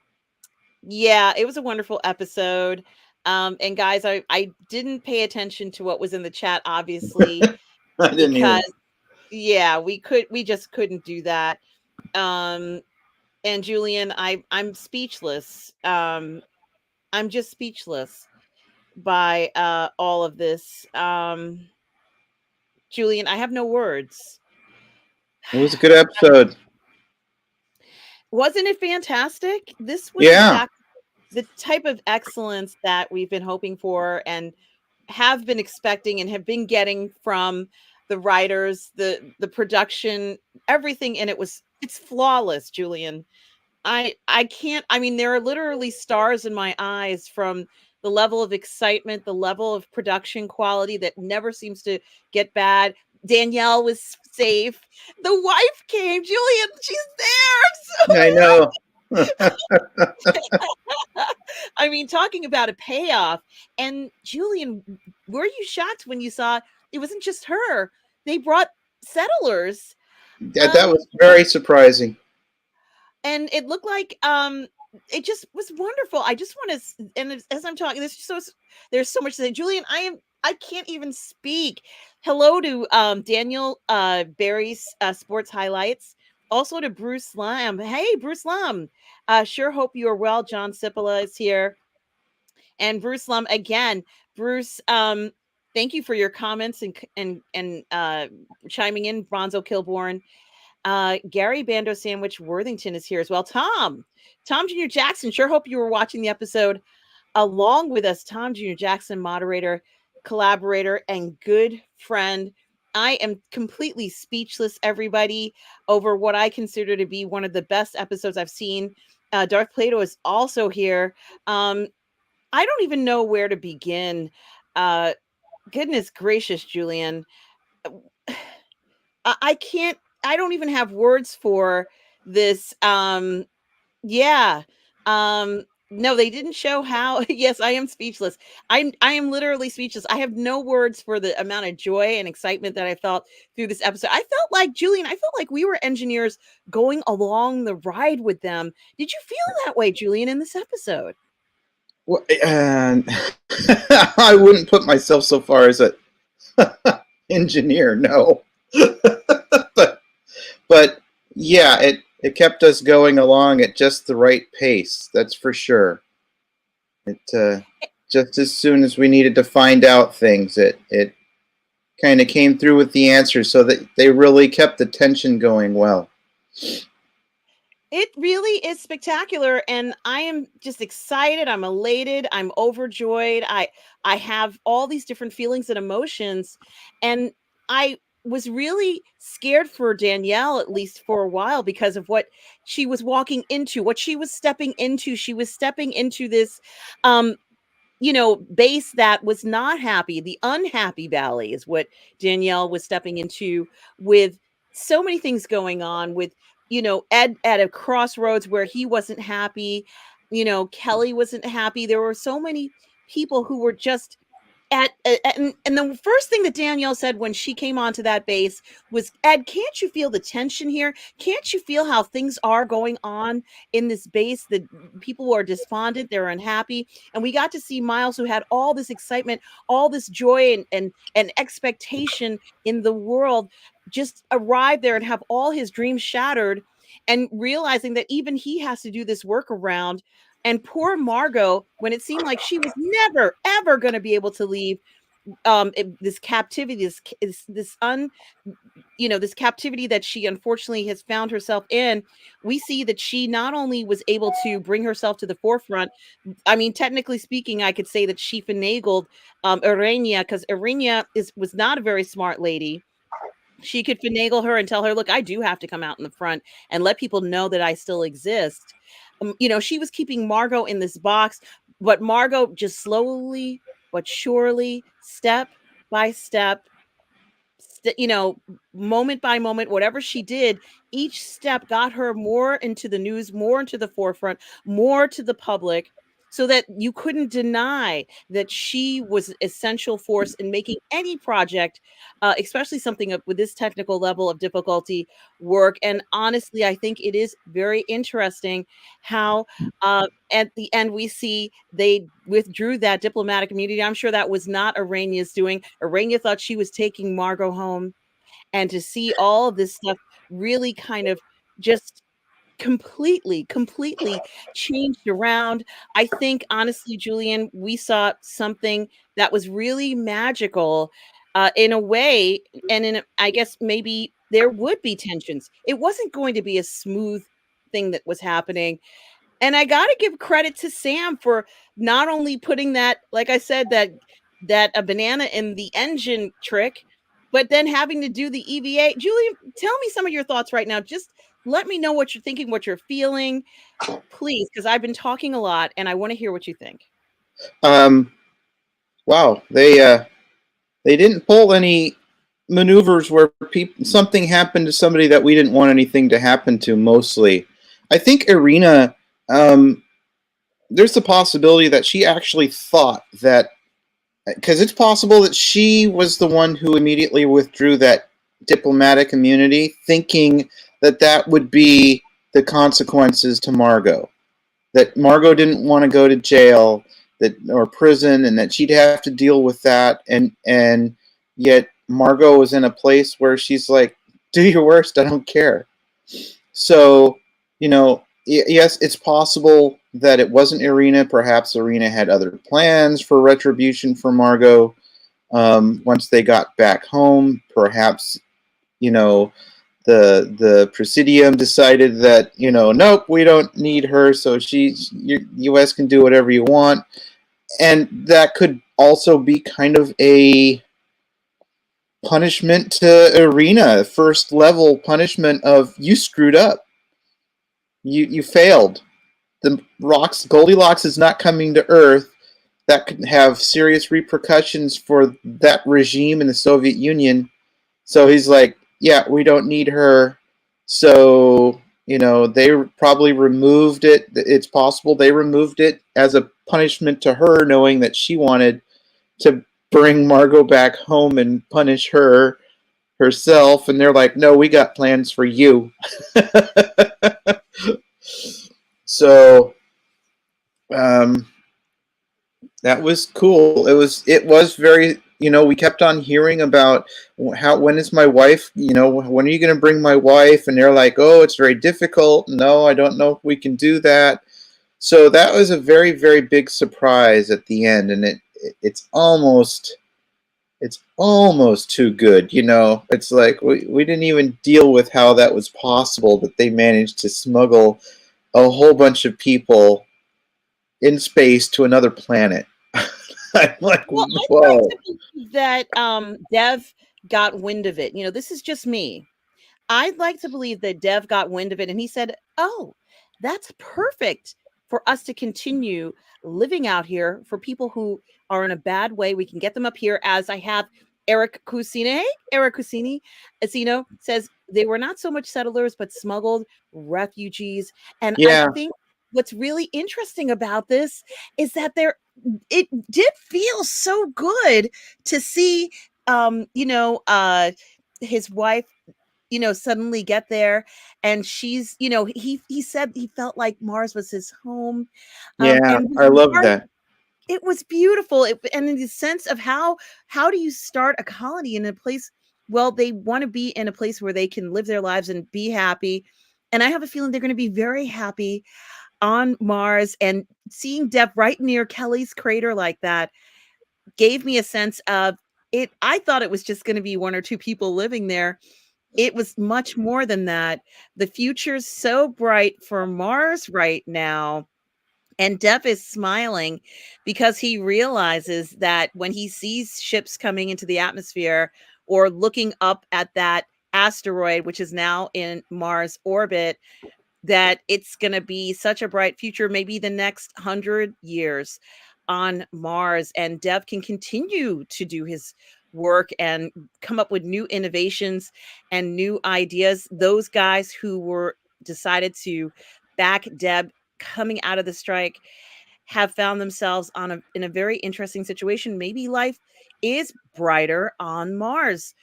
yeah, it was a wonderful episode. And guys, I didn't pay attention to what was in the chat, obviously, I didn't because either. yeah, we just couldn't do that. Um, and Julian, I'm speechless. I'm just speechless by all of this. Julian, I have no words. It was a good episode. Wasn't it fantastic? This was Yeah. exactly the type of excellence that we've been hoping for and have been expecting and have been getting from the writers, the production, everything in it was it's flawless, Julian. I can't, I mean, there are literally stars in my eyes from the level of excitement, the level of production quality that never seems to get bad. Danielle was safe. The wife came, Julian, she's there. I know. I'm so I mean, talking about a payoff. And Julian, were you shocked when you saw it wasn't just her? They brought settlers. That Um, was very surprising. and it looked like it just was wonderful. I just want to, and as I'm talking, there's so much to say. Julian, I can't even speak. Hello to Daniel Barry's sports highlights. Also to Bruce Lamb. Hey, Bruce Lamb. Sure hope you are well. John Cipolla is here. And Bruce Lum again. Bruce, thank you for your comments and chiming in. Bronzo Kilborn, Gary Bando Sandwich Worthington is here as well. Tom Jr. Jackson. Sure hope you were watching the episode along with us. Tom Jr. Jackson, moderator, collaborator, and good friend. I am completely speechless, everybody, over what I consider to be one of the best episodes I've seen. Darth Plato is also here. I don't even know where to begin. Uh, Goodness gracious, Julian. I can't, I don't even have words for this. Yeah. Um, No, they didn't show how. Yes, I am speechless. I am literally speechless. I have no words for the amount of joy and excitement that I felt through this episode. I felt like Julian, I felt like we were engineers going along the ride with them. Did you feel that way, Julian, in this episode? Well, I wouldn't put myself so far as a engineer, no. but yeah, it kept us going along at just the right pace. That's for sure. It just as soon as we needed to find out things, it kind of came through with the answers, so that they really kept the tension going well. It really is spectacular, and I am just excited, I'm elated, I'm overjoyed. I have all these different feelings and emotions, and I was really scared for Danielle, at least for a while, because of what she was walking into, what she was stepping into. She was stepping into this um base that was not happy. The unhappy valley is what Danielle was stepping into, with so many things going on, with, Ed at a crossroads where he wasn't happy. Kelly wasn't happy. There were so many people who were just and the first thing that Danielle said when she came onto that base was, Ed, can't you feel the tension here? Can't you feel how things are going on in this base? That people are despondent, they're unhappy. And we got to see Miles, who had all this excitement, all this joy and expectation in the world, just arrive there and have all his dreams shattered, and realizing that even he has to do this workaround. And poor Margot, when it seemed like she was never, ever going to be able to leave this captivity, this captivity that she unfortunately has found herself in. We see that she not only was able to bring herself to the forefront. I mean, technically speaking, I could say that she finagled Irenia, because Irenia was not a very smart lady. She could finagle her and tell her, look, I do have to come out in the front and let people know that I still exist. She was keeping Margot in this box, but Margot just slowly but surely, step by step, moment by moment, whatever she did, each step got her more into the news, more into the forefront, more to the public, so that you couldn't deny that she was an essential force in making any project, especially something with this technical level of difficulty, work. And honestly, I think it is very interesting how at the end we see they withdrew that diplomatic immunity. I'm sure that was not Irania's doing. Irania thought she was taking Margot home, and to see all of this stuff really kind of just completely changed around. I think honestly, Julian, we saw something that was really magical, in a way, and I guess maybe there would be tensions. It wasn't going to be a smooth thing that was happening. And I got to give credit to Sam for not only putting that, like I said, that a banana in the engine trick, but then having to do the EVA. Julian, tell me some of your thoughts right now. Just let me know what you're thinking, what you're feeling, please, because I've been talking a lot and I want to hear what you think. Wow, they didn't pull any maneuvers where something happened to somebody that we didn't want anything to happen to. Mostly, I think Irina. There's the possibility that she actually thought that, because it's possible that she was the one who immediately withdrew that diplomatic immunity, thinking that that would be the consequences to Margot. That Margot didn't want to go to jail, or prison, and that she'd have to deal with that. And yet Margot was in a place where she's like, "Do your worst, I don't care." So, yes, it's possible that it wasn't Irina. Perhaps Irina had other plans for retribution for Margot. Once they got back home, perhaps, the Presidium decided that, nope, we don't need her, so U.S. can do whatever you want. And that could also be kind of a punishment to Irina, first level punishment of, you screwed up. You failed. The Goldilocks is not coming to Earth. That could have serious repercussions for that regime in the Soviet Union. So he's like, yeah, we don't need her. So They probably removed it. It's possible they removed it as a punishment to her, knowing that she wanted to bring Margot back home and punish her herself. And they're like, no, we got plans for you. So um, that was cool. It was very. We kept on hearing about when is my wife. When are you going to bring my wife? And they're like, oh, it's very difficult. No, I don't know if we can do that. So that was a very, very big surprise at the end, and it's almost too good. It's like we didn't even deal with how that was possible, that they managed to smuggle a whole bunch of people in space to another planet. I'm like, Well, I'd like whoa. to believe that Dev got wind of it. This is just me. I'd like to believe that Dev got wind of it and he said, "Oh, that's perfect for us to continue living out here for people who are in a bad way. We can get them up here." As I have Eric Cusine. Hey, Eric Cusine, as says they were not so much settlers, but smuggled refugees. And I Yeah, think what's really interesting about this is that it did feel so good to see, his wife suddenly get there, and she's he said he felt like Mars was his home. yeah, And with I love Mars, that. it was beautiful. And in the sense of how do you start a colony in a place? Well, they want to be in a place where they can live their lives and be happy, and I have a feeling they're going to be very happy on Mars. And seeing Depp right near Kelly's crater like that gave me a sense of it. I thought it was just going to be one or two people living there. It was much more than that. The future's so bright for Mars right now. And Depp is smiling because he realizes that when he sees ships coming into the atmosphere or looking up at that asteroid, which is now in Mars orbit, that it's going to be such a bright future, maybe the next 100 years on Mars. And Dev can continue to do his work and come up with new innovations and new ideas. Those guys who were decided to back Deb coming out of the strike have found themselves in a very interesting situation. Maybe life is brighter on Mars.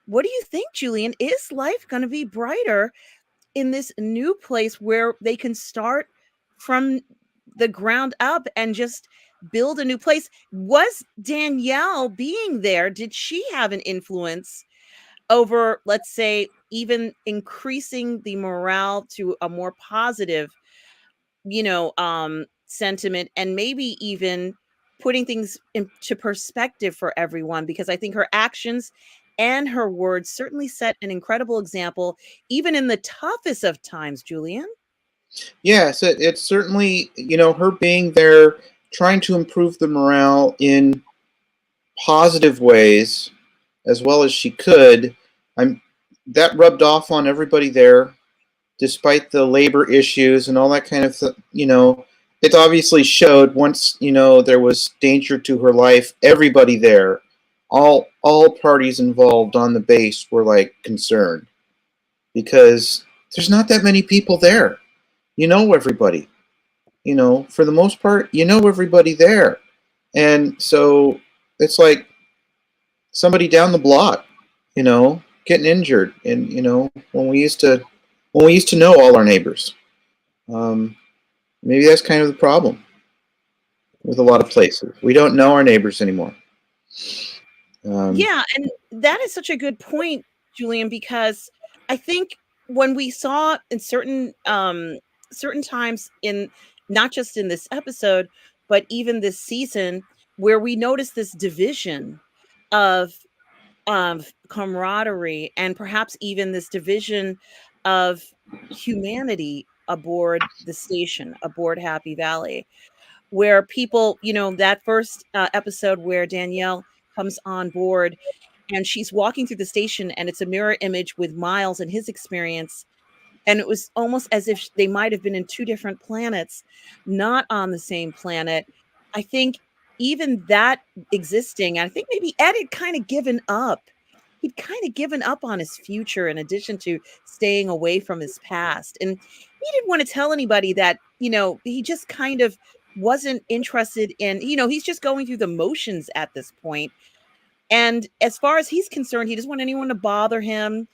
What do you think, Julian? Is life going to be brighter in this new place where they can start from the ground up and just build a new place? Was Danielle being there? Did she have an influence over, let's say, even increasing the morale to a more positive, sentiment, and maybe even putting things into perspective for everyone? Because I think her actions and her words certainly set an incredible example, even in the toughest of times, Julian. Yes, it's certainly, her being there, trying to improve the morale in positive ways as well as she could. I'm That rubbed off on everybody there, despite the labor issues and all that kind of it obviously showed once there was danger to her life. Everybody there, all parties involved on the base were like concerned because there's not that many people there. Everybody. For the most part, everybody there, and so it's like somebody down the block, getting injured, and when we used to know all our neighbors. Um, Maybe that's kind of the problem with a lot of places. We don't know our neighbors anymore. Um, Yeah, and that is such a good point, Julian, because I think when we saw in certain times, in not just in this episode, but even this season, where we noticed this division of camaraderie, and perhaps even this division of humanity aboard the station, aboard Happy Valley, where people, that first episode where Danielle comes on board and she's walking through the station, and it's a mirror image with Miles and his experience. And it was almost as if they might have been in two different planets, not on the same planet. I think even that existing, I think maybe Ed had kind of given up he'd kind of given up on his future in addition to staying away from his past. And he didn't want to tell anybody that, he just kind of wasn't interested in, he's just going through the motions at this point. And as far as he's concerned, he doesn't want anyone to bother him.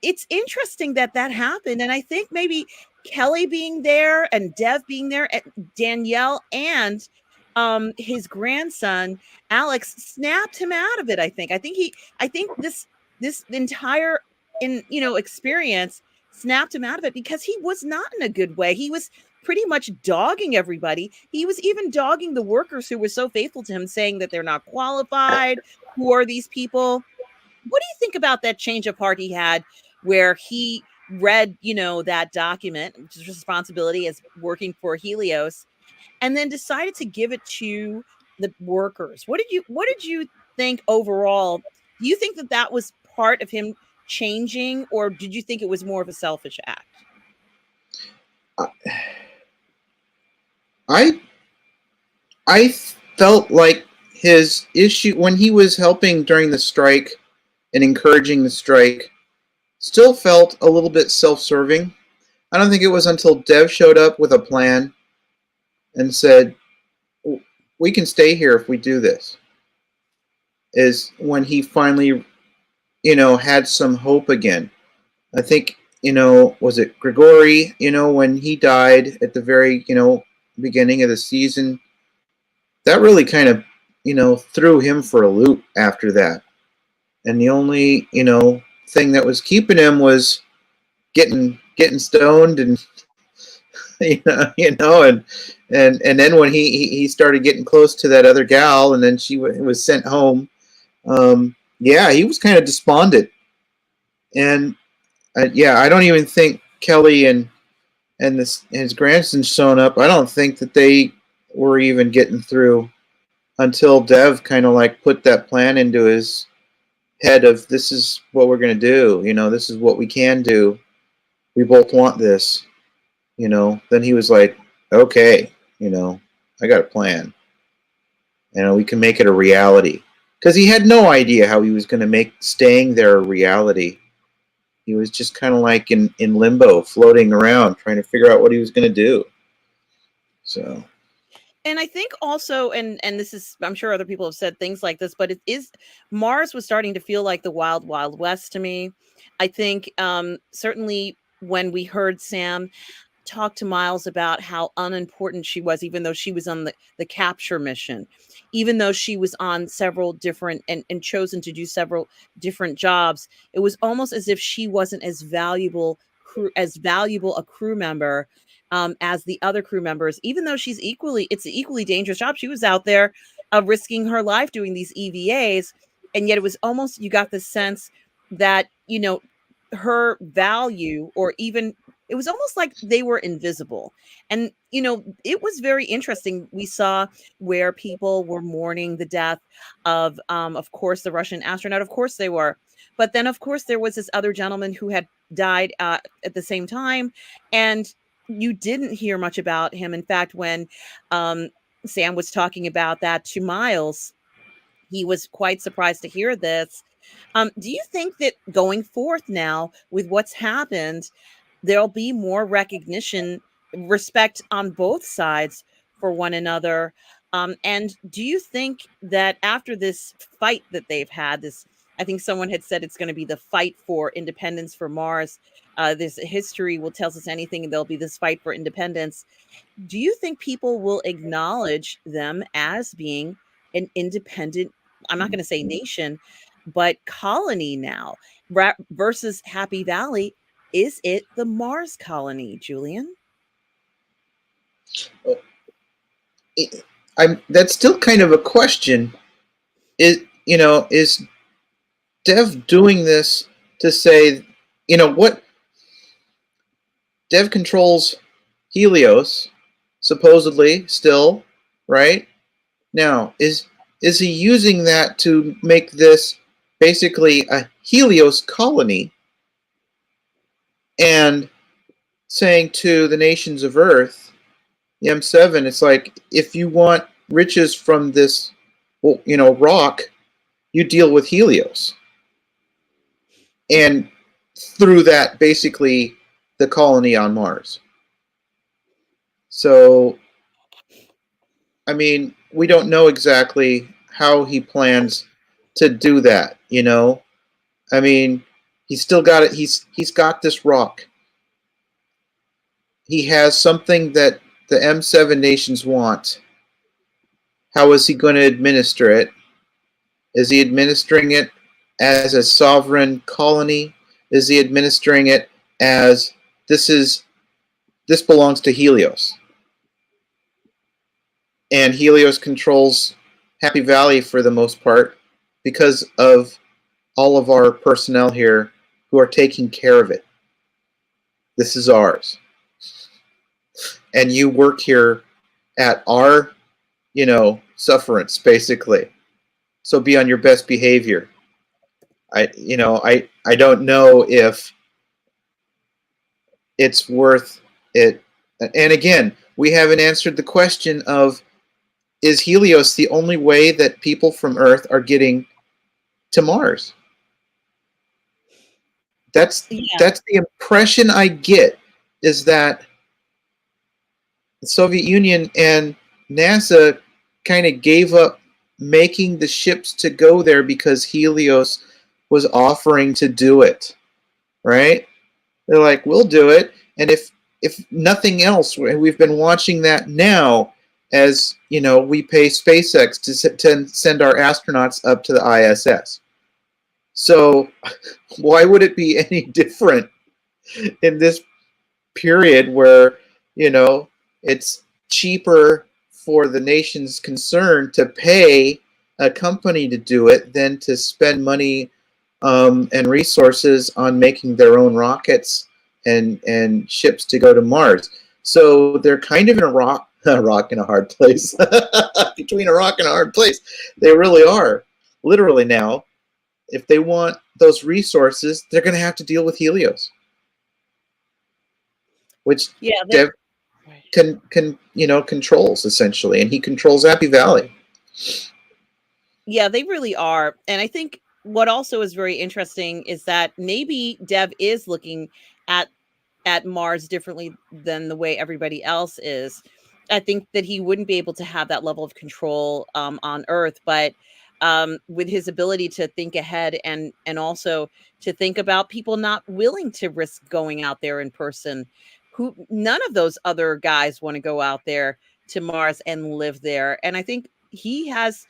It's interesting that that happened. And I think maybe Kelly being there and Dev being there, and Danielle and his grandson Alex snapped him out of it. I think this entire experience snapped him out of it because he was not in a good way. He was pretty much dogging everybody. He was even dogging the workers who were so faithful to him, saying that they're not qualified. Who are these people? What do you think about that change of heart he had where he read, that document, which is responsibility as working for Helios, and then decided to give it to the workers? What did you think overall? Do you think that that was part of him changing, or did you think it was more of a selfish act? I I felt like his issue when he was helping during the strike and encouraging the strike still felt a little bit self-serving. I don't think it was until Dev showed up with a plan and said, we can stay here if we do this, is when he finally, had some hope again. I think, was it Grigori, when he died at the very, beginning of the season, that really kind of, threw him for a loop after that. And the only, thing that was keeping him was getting stoned and and then when he started getting close to that other gal, and then she was sent home. Yeah, he was kind of despondent, and yeah, I don't even think Kelly and his grandson shown up. I don't think that they were even getting through until Dev kind of like put that plan into his head of, this is what we're going to do. This is what we can do. We both want this. Then he was like, okay, I got a plan. We can make it a reality. Because he had no idea how he was going to make staying there a reality. He was just kind of like in limbo, floating around, trying to figure out what he was going to do. So. And I think also, and this is, I'm sure other people have said things like this, but it is, Mars was starting to feel like the wild, wild west to me. I think certainly when we heard Sam talk to Miles about how unimportant she was, even though she was on the capture mission, even though she was on several different and chosen to do several different jobs, it was almost as if she wasn't as valuable a crew member as the other crew members, even though it's an equally dangerous job. She was out there risking her life doing these EVAs, and yet it was almost, you got the sense that, her value, or even, it was almost like they were invisible. And, it was very interesting. We saw where people were mourning the death of course, the Russian astronaut. Of course they were. But then, of course, there was this other gentleman who had died at the same time. And you didn't hear much about him. In fact, when Sam was talking about that to Miles, he was quite surprised to hear this. Do you think that going forth now with what's happened, there'll be more recognition, respect on both sides for one another? And do you think that after this fight that they've had, I think someone had said it's going to be the fight for independence for Mars. This history will tells us anything, and there'll be this fight for independence. Do you think people will acknowledge them as being an independent, I'm not going to say nation, but colony now, versus Happy Valley? Is it the Mars colony, Julian? That's still kind of a question. Is Dev doing this to say, what? Dev controls Helios, supposedly, still, right? Now, is he using that to make this basically a Helios colony, and saying to the nations of Earth, the M7, it's like, if you want riches from this, rock, you deal with Helios. and through that, basically, the colony on Mars. So, I mean, we don't know exactly how he plans to do that. I mean, he's still got it. He's got this rock. He has something that the M7 nations want. How is he going to administer it? Is he administering it as a sovereign colony? Is he administering it as this belongs to Helios? And Helios controls Happy Valley for the most part because of all of our personnel here who are taking care of it. This is ours. And you work here at our, sufferance, basically. So be on your best behavior. I don't know if it's worth it. And again, we haven't answered the question of, is Helios the only way that people from Earth are getting to Mars? That's the impression I get, is that the Soviet Union and NASA kind of gave up making the ships to go there because Helios was offering to do it, right? They're like, we'll do it, and if nothing else, we've been watching that now as, we pay SpaceX to send our astronauts up to the ISS. So why would it be any different in this period where, it's cheaper for the nations concerned to pay a company to do it than to spend money and resources on making their own rockets and ships to go to Mars? So they're kind of in a rock and a hard place. Between a rock and a hard place. They really are. Literally now, if they want those resources, they're going to have to deal with Helios, which Dev controls essentially, and he controls Happy Valley. Yeah, they really are. And I think what also is very interesting is that maybe Dev is looking at Mars differently than the way everybody else is. I think that he wouldn't be able to have that level of control on Earth, but with his ability to think ahead and also to think about people not willing to risk going out there in person, who none of those other guys want to go out there to Mars and live there. And I think he has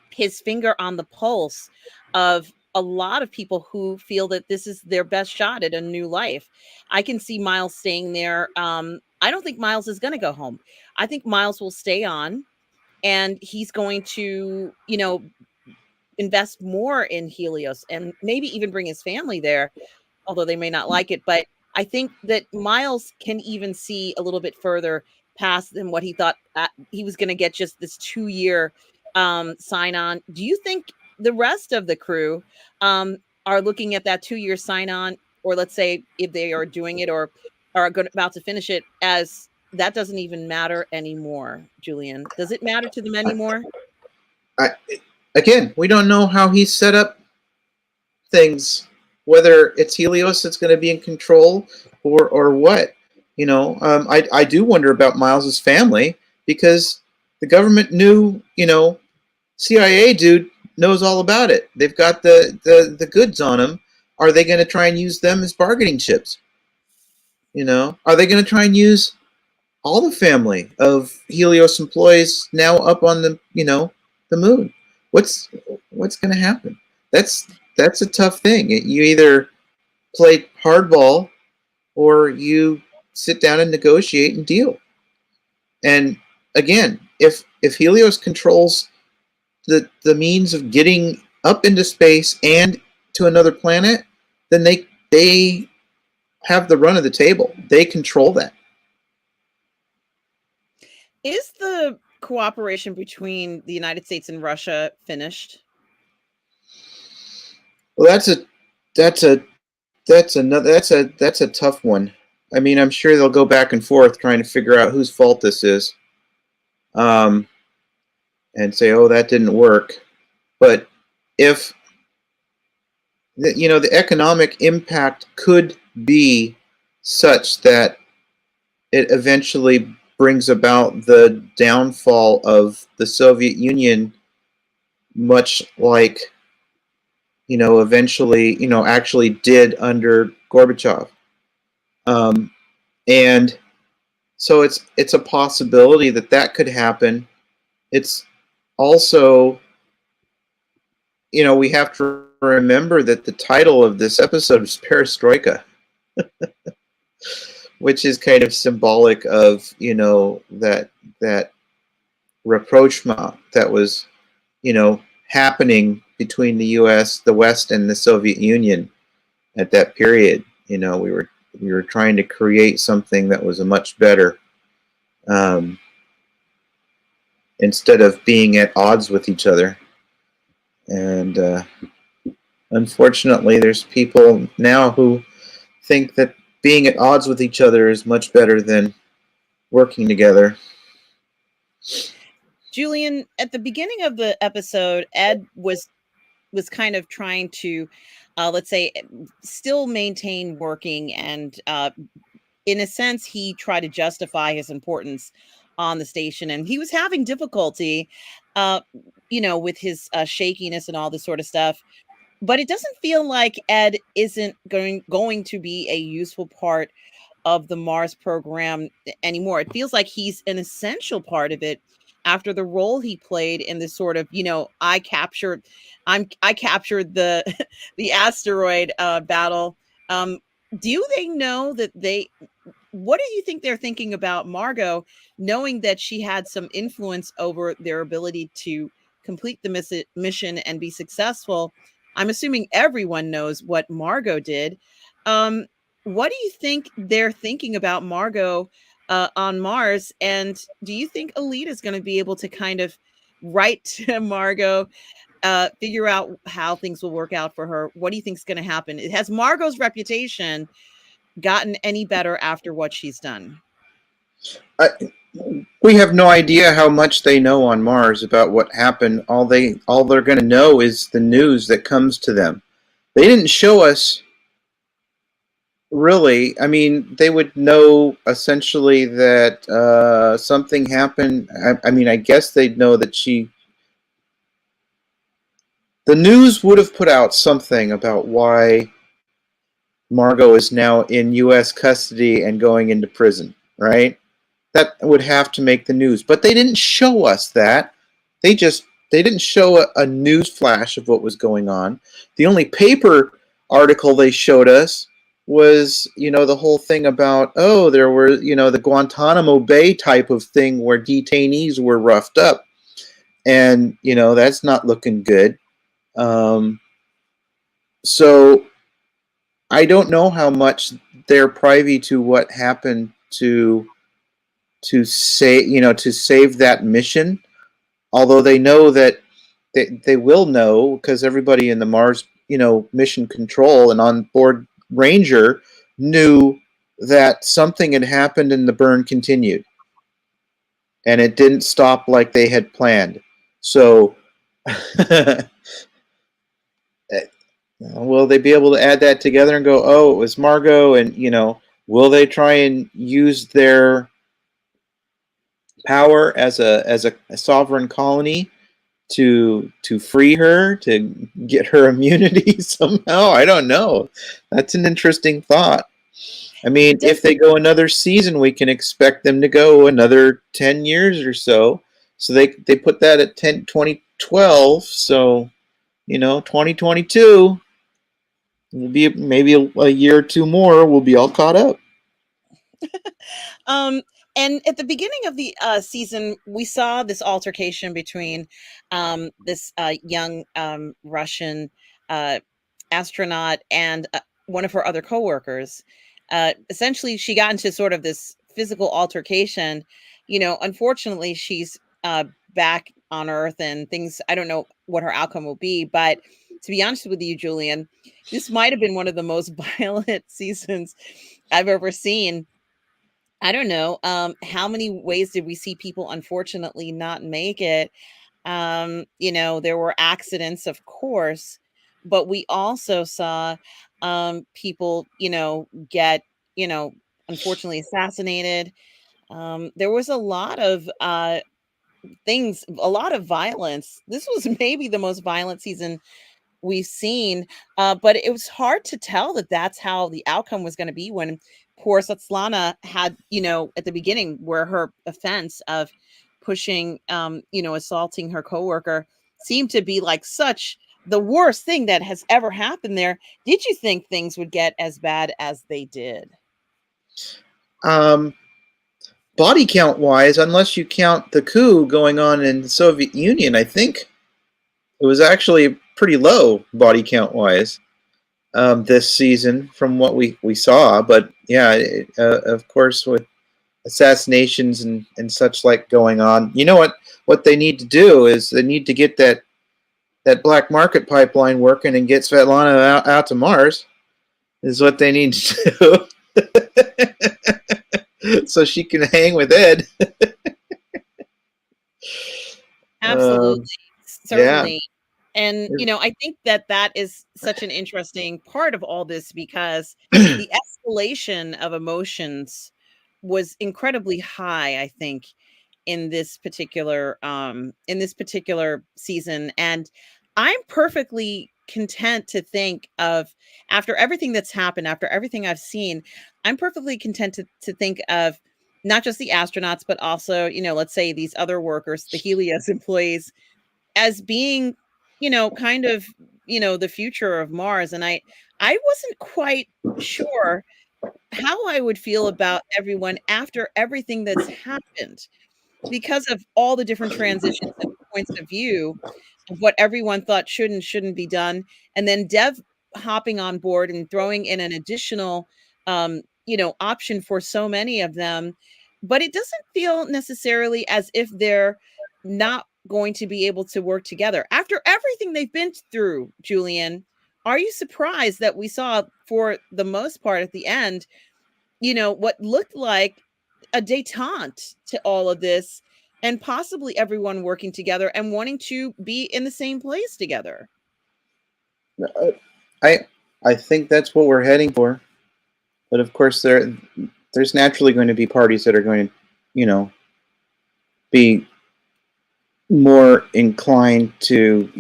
his finger on the pulse of a lot of people who feel that this is their best shot at a new life. I can see Miles staying there. I don't think Miles is going to go home. I think Miles will stay on, and he's going to, invest more in Helios and maybe even bring his family there, although they may not like it. But I think that Miles can even see a little bit further past than what he thought he was going to get just this 2-year sign on. Do you think the rest of the crew are looking at that 2-year sign on, or let's say if they are doing it or are about to finish it, as that doesn't even matter anymore? Julian, does it matter to them anymore? Again, we don't know how he set up things, whether it's Helios that's going to be in control or what. I do wonder about Miles's family, because the government knew, CIA dude knows all about it. They've got the goods on him. Are they going to try and use them as bargaining chips? Are they going to try and use all the family of Helios employees now up on the moon? What's going to happen? That's a tough thing. You either play hardball or you sit down and negotiate and deal. And again, if Helios controls the means of getting up into space and to another planet, then they have the run of the table. They control that. Is the cooperation between the United States and Russia finished? Well, that's a tough one. I mean, I'm sure they'll go back and forth trying to figure out whose fault this is, and say, "Oh, that didn't work." But if the economic impact could be such that it eventually brings about the downfall of the Soviet Union, much like eventually actually did under Gorbachev. And so it's a possibility that that could happen. It's also, we have to remember that the title of this episode is Perestroika, which is kind of symbolic of that rapprochement that was happening between the U.S., the West, and the Soviet Union at that period. We were trying to create something that was a much better, instead of being at odds with each other. And unfortunately, there's people now who think that being at odds with each other is much better than working together. Julian, at the beginning of the episode, Ed was kind of trying to, let's say, still maintain working, and in a sense, he tried to justify his importance on the station, and he was having difficulty, uh, with his shakiness and all this sort of stuff. But it doesn't feel like Ed isn't going to be a useful part of the Mars program anymore. It feels like he's an essential part of it after the role he played in this sort of, I captured the the asteroid battle. Um, do they know that what do you think they're thinking about Margot, knowing that she had some influence over their ability to complete the mission and be successful? I'm assuming everyone knows what Margot did. Um, what do you think they're thinking about Margot on Mars? And do you think Elite is going to be able to kind of write to Margot, figure out how things will work out for her? What do you think is going to happen? Has Margot's reputation gotten any better after what she's done? We have no idea how much they know on Mars about what happened. All they're going to know is the news that comes to them. They didn't show us, really. I mean, they would know essentially that something happened. I mean, I guess they'd know that the news would have put out something about why Margot is now in U.S. custody and going into prison, right? That would have to make the news. But they didn't show us that. They didn't show a news flash of what was going on. The only paper article they showed us was, the whole thing about, there were, the Guantanamo Bay type of thing where detainees were roughed up. And, that's not looking good. So I don't know how much they're privy to what happened to save that mission. Although they know that they will know, because everybody in the Mars, mission control and on board Ranger knew that something had happened and the burn continued. And it didn't stop like they had planned. So will they be able to add that together and go, oh, it was Margot? And, will they try and use their power as a sovereign colony to free her, to get her immunity somehow? I don't know. That's an interesting thought. I mean, if they go another season, we can expect them to go another 10 years or so. So they put that at 2012. So, 2022 will be maybe a year or two more. We'll be all caught up. um, and at the beginning of the season, we saw this altercation between this young Russian astronaut and one of her other coworkers. Essentially, she got into sort of this physical altercation. Unfortunately, she's back on Earth, and things, I don't know what her outcome will be. But to be honest with you, Julian, this might have been one of the most violent seasons I've ever seen. I don't know. How many ways did we see people unfortunately not make it? There were accidents, of course, but we also saw people, get, unfortunately assassinated. There was a lot of things, a lot of violence. This was maybe the most violent season we've seen, but it was hard to tell that that's how the outcome was going to be when poor Satslanna had, at the beginning, where her offense of pushing, assaulting her coworker seemed to be like such the worst thing that has ever happened there. Did you think things would get as bad as they did? Um, Body count wise, unless you count the coup going on in the Soviet Union, I think it was actually pretty low body count wise this season from what we saw. But yeah, of course, with assassinations and such like going on, you know what they need to do is they need to get that black market pipeline working and get Svetlana out to Mars is what they need to do so she can hang with Ed. Absolutely. Yeah. Certainly. And, I think that that is such an interesting part of all this because the escalation of emotions was incredibly high, I think, in this particular season. And I'm perfectly content to think of, after everything that's happened, after everything I've seen, I'm perfectly content to think of not just the astronauts, but also, let's say these other workers, the Helios employees, as being, kind of, the future of Mars. And I wasn't quite sure how I would feel about everyone after everything that's happened because of all the different transitions and points of view of what everyone thought should and shouldn't be done, and then Dev hopping on board and throwing in an additional, option for so many of them. But it doesn't feel necessarily as if they're not going to be able to work together after everything they've been through. Julian, are you surprised that we saw, for the most part at the end, what looked like a detente to all of this, and possibly everyone working together and wanting to be in the same place together? I I think that's what we're heading for. But of course, there's naturally going to be parties that are going to, be more inclined to,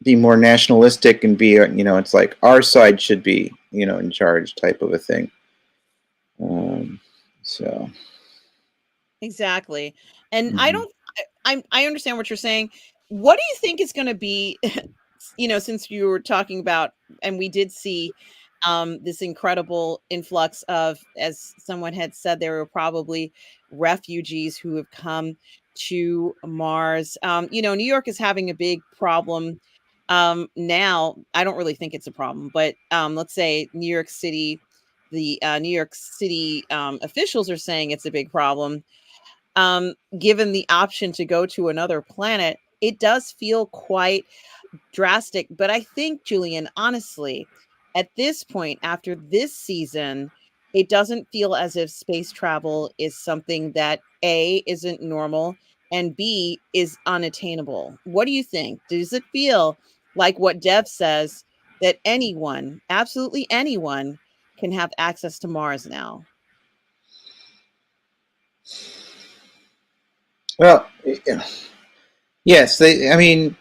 be more nationalistic and be, it's like our side should be, in charge type of a thing. So. Exactly. And I Mhm. don't I understand what you're saying. What do you think is gonna be, since you were talking about, and we did see this incredible influx of, as someone had said, there were probably refugees who have come to Mars. New York is having a big problem. Now, I don't really think it's a problem, but let's say New York City, the New York City officials are saying it's a big problem. Given the option to go to another planet, it does feel quite drastic. But I think, Julian, honestly, at this point, after this season, it doesn't feel as if space travel is something that A, isn't normal, and B, is unattainable. What do you think? Does it feel like what Dev says, that anyone, absolutely anyone, can have access to Mars now? Well, yes, they. I mean,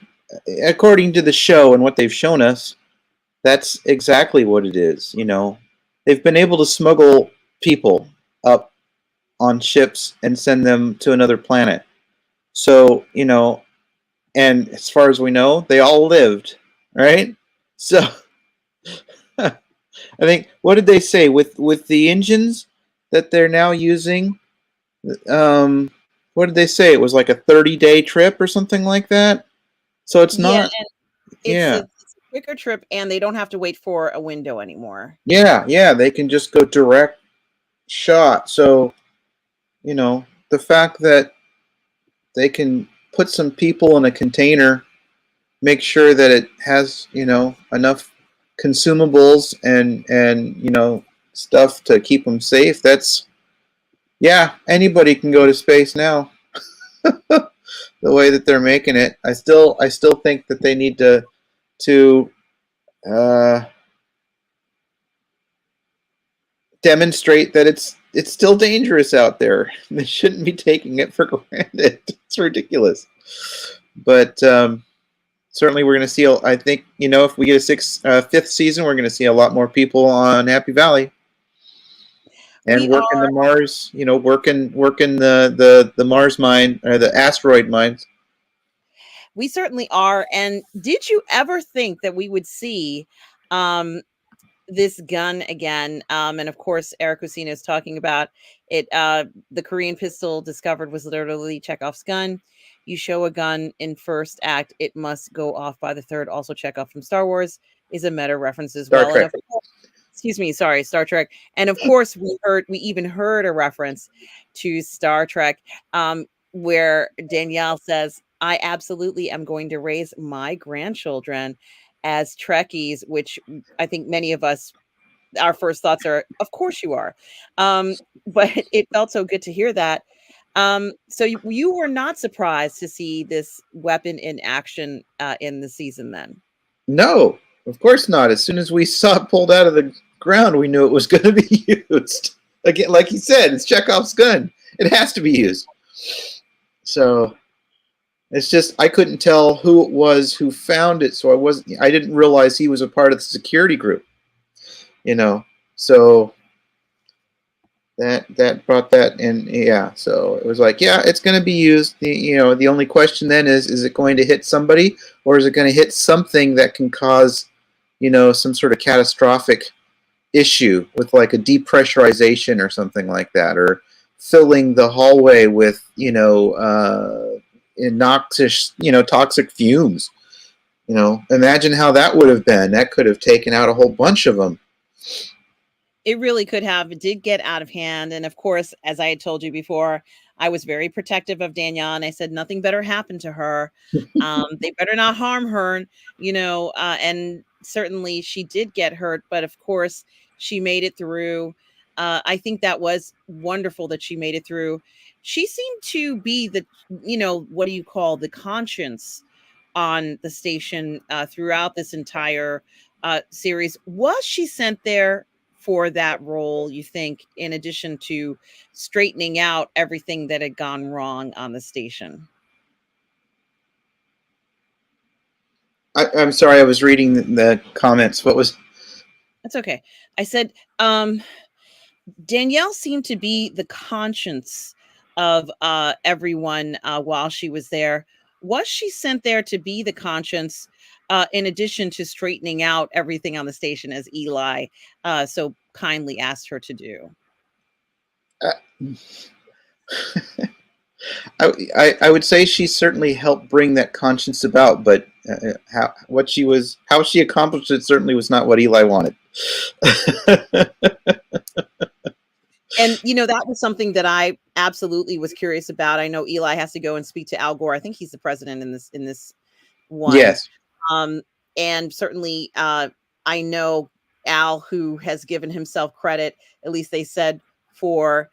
according to the show and what they've shown us, that's exactly what it is. They've been able to smuggle people up on ships and send them to another planet. So, and as far as we know, they all lived, right? So, I think what did they say with the engines that they're now using? Um, what did they say? It was like a 30-day trip or something like that. So it's Yeah, not. and Yeah, it's a quicker trip, and they don't have to wait for a window anymore. yeah. They can just go direct shot. So the fact that they can put some people in a container, make sure that it has enough consumables and stuff to keep them safe. That's yeah. Anybody can go to space now. The way that they're making it, I still think that they need to demonstrate that it's still dangerous out there. They shouldn't be taking it for granted. It's ridiculous. But certainly we're going to see, I think, if we get a fifth season, we're going to see a lot more people on Happy Valley. And We working are. the Mars, working the Mars mine, or the asteroid mines. We certainly are. And did you ever think that we would see this gun again? And of course, Eric Lucina is talking about it. The Korean pistol discovered was literally Chekhov's gun. You show a gun in first act, it must go off by the third. Also, Chekhov from Star Wars is a meta reference as Star well. And Trek. of course, excuse me, sorry, Star Trek. And of course, we even heard a reference to Star Trek, where Danielle says, I absolutely am going to raise my grandchildren as Trekkies, which I think many of us, our first thoughts are, of course you are. But it felt so good to hear that. So you were not surprised to see this weapon in action in the season then? No, of course not. As soon as we saw it pulled out of the ground, we knew it was going to be used. Again, like he said, it's Chekhov's gun. It has to be used. So it's just I couldn't tell who it was who found it, so I didn't realize he was a part of the security group. So that brought that in. Yeah, so it was like, yeah, it's going to be used. The only question then is it going to hit somebody, or is it going to hit something that can cause some sort of catastrophic issue with like a depressurization or something like that, or filling the hallway with noxious toxic fumes. Imagine how that would have been. That could have taken out a whole bunch of them. It really could have. It did get out of hand. And of course, as I had told you before, I was very protective of Danielle, and I said nothing better happened to her. They better not harm her, and certainly she did get hurt, but of course she made it through. I think that was wonderful that she made it through. She seemed to be the, what do you call, the conscience on the station throughout this entire series. Was she sent there for that role, you think, in addition to straightening out everything that had gone wrong on the station? I'm sorry, I was reading the comments. What was? That's okay. I said, Danielle seemed to be the conscience of everyone while she was there. Was she sent there to be the conscience, in addition to straightening out everything on the station, as Eli so kindly asked her to do? I would say she certainly helped bring that conscience about, but how she accomplished it certainly was not what Eli wanted. And that was something that I absolutely was curious about. I know Eli has to go and speak to Al Gore. I think he's the president in this one. Yes. And certainly I know Al, who has given himself credit, at least they said, for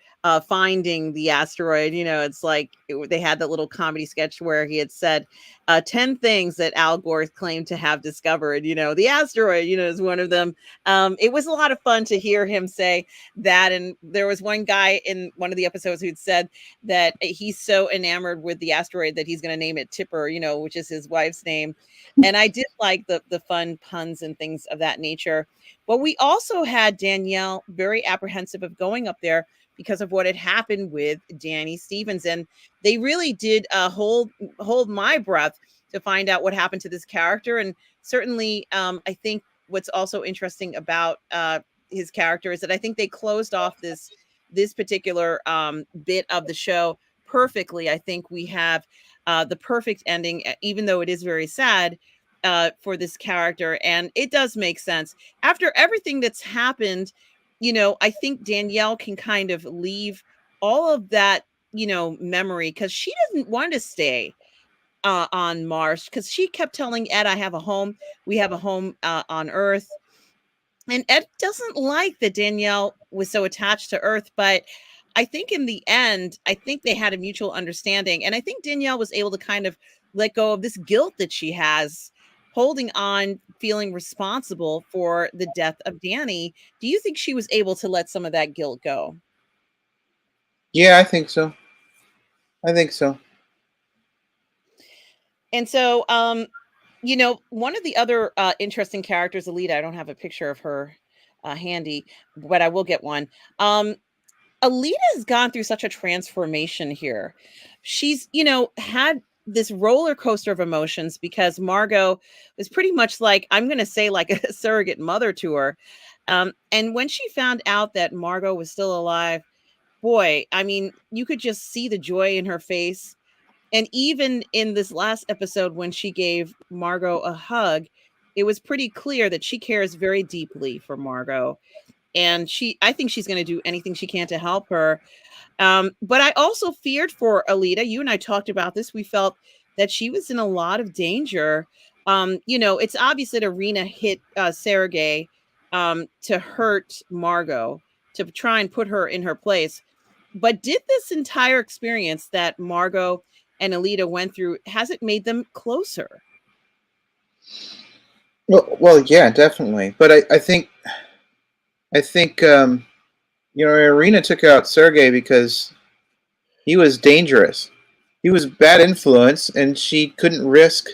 finding the asteroid. It's like they had that little comedy sketch where he had said 10 things that Al Gore claimed to have discovered. The asteroid, is one of them. It was a lot of fun to hear him say that. And there was one guy in one of the episodes who'd said that he's so enamored with the asteroid that he's going to name it Tipper, which is his wife's name. And I did like the fun puns and things of that nature. But we also had Danielle very apprehensive of going up there because of what had happened with Danny Stevens. And they really did hold my breath to find out what happened to this character. And certainly, I think what's also interesting about his character is that I think they closed off this particular bit of the show perfectly. I think we have the perfect ending, even though it is very sad for this character. And it does make sense after everything that's happened. I think Danielle can kind of leave all of that, memory, because she doesn't want to stay on Mars, because she kept telling Ed, I have a home. We have a home on Earth. And Ed doesn't like that Danielle was so attached to Earth, but I think in the end, I think they had a mutual understanding. And I think Danielle was able to kind of let go of this guilt that she has holding on, feeling responsible for the death of Danny. Do you think she was able to let some of that guilt go? Yeah, I think so. I think so. And so, one of the other interesting characters, Alita, I don't have a picture of her handy, but I will get one. Alita has gone through such a transformation here. She's, had this roller coaster of emotions because Margot was pretty much like, I'm going to say, like a surrogate mother to her. And when she found out that Margot was still alive, boy, I mean, you could just see the joy in her face. And even in this last episode, when she gave Margot a hug, it was pretty clear that she cares very deeply for Margot. And I think she's going to do anything she can to help her. But I also feared for Alita. You and I talked about this. We felt that she was in a lot of danger. It's obvious that Irina hit Sergei to hurt Margot, to try and put her in her place. But did this entire experience that Margot and Alita went through, has it made them closer? Well, yeah, definitely. But I think Irina took out Sergei because he was dangerous. He was bad influence, and she couldn't risk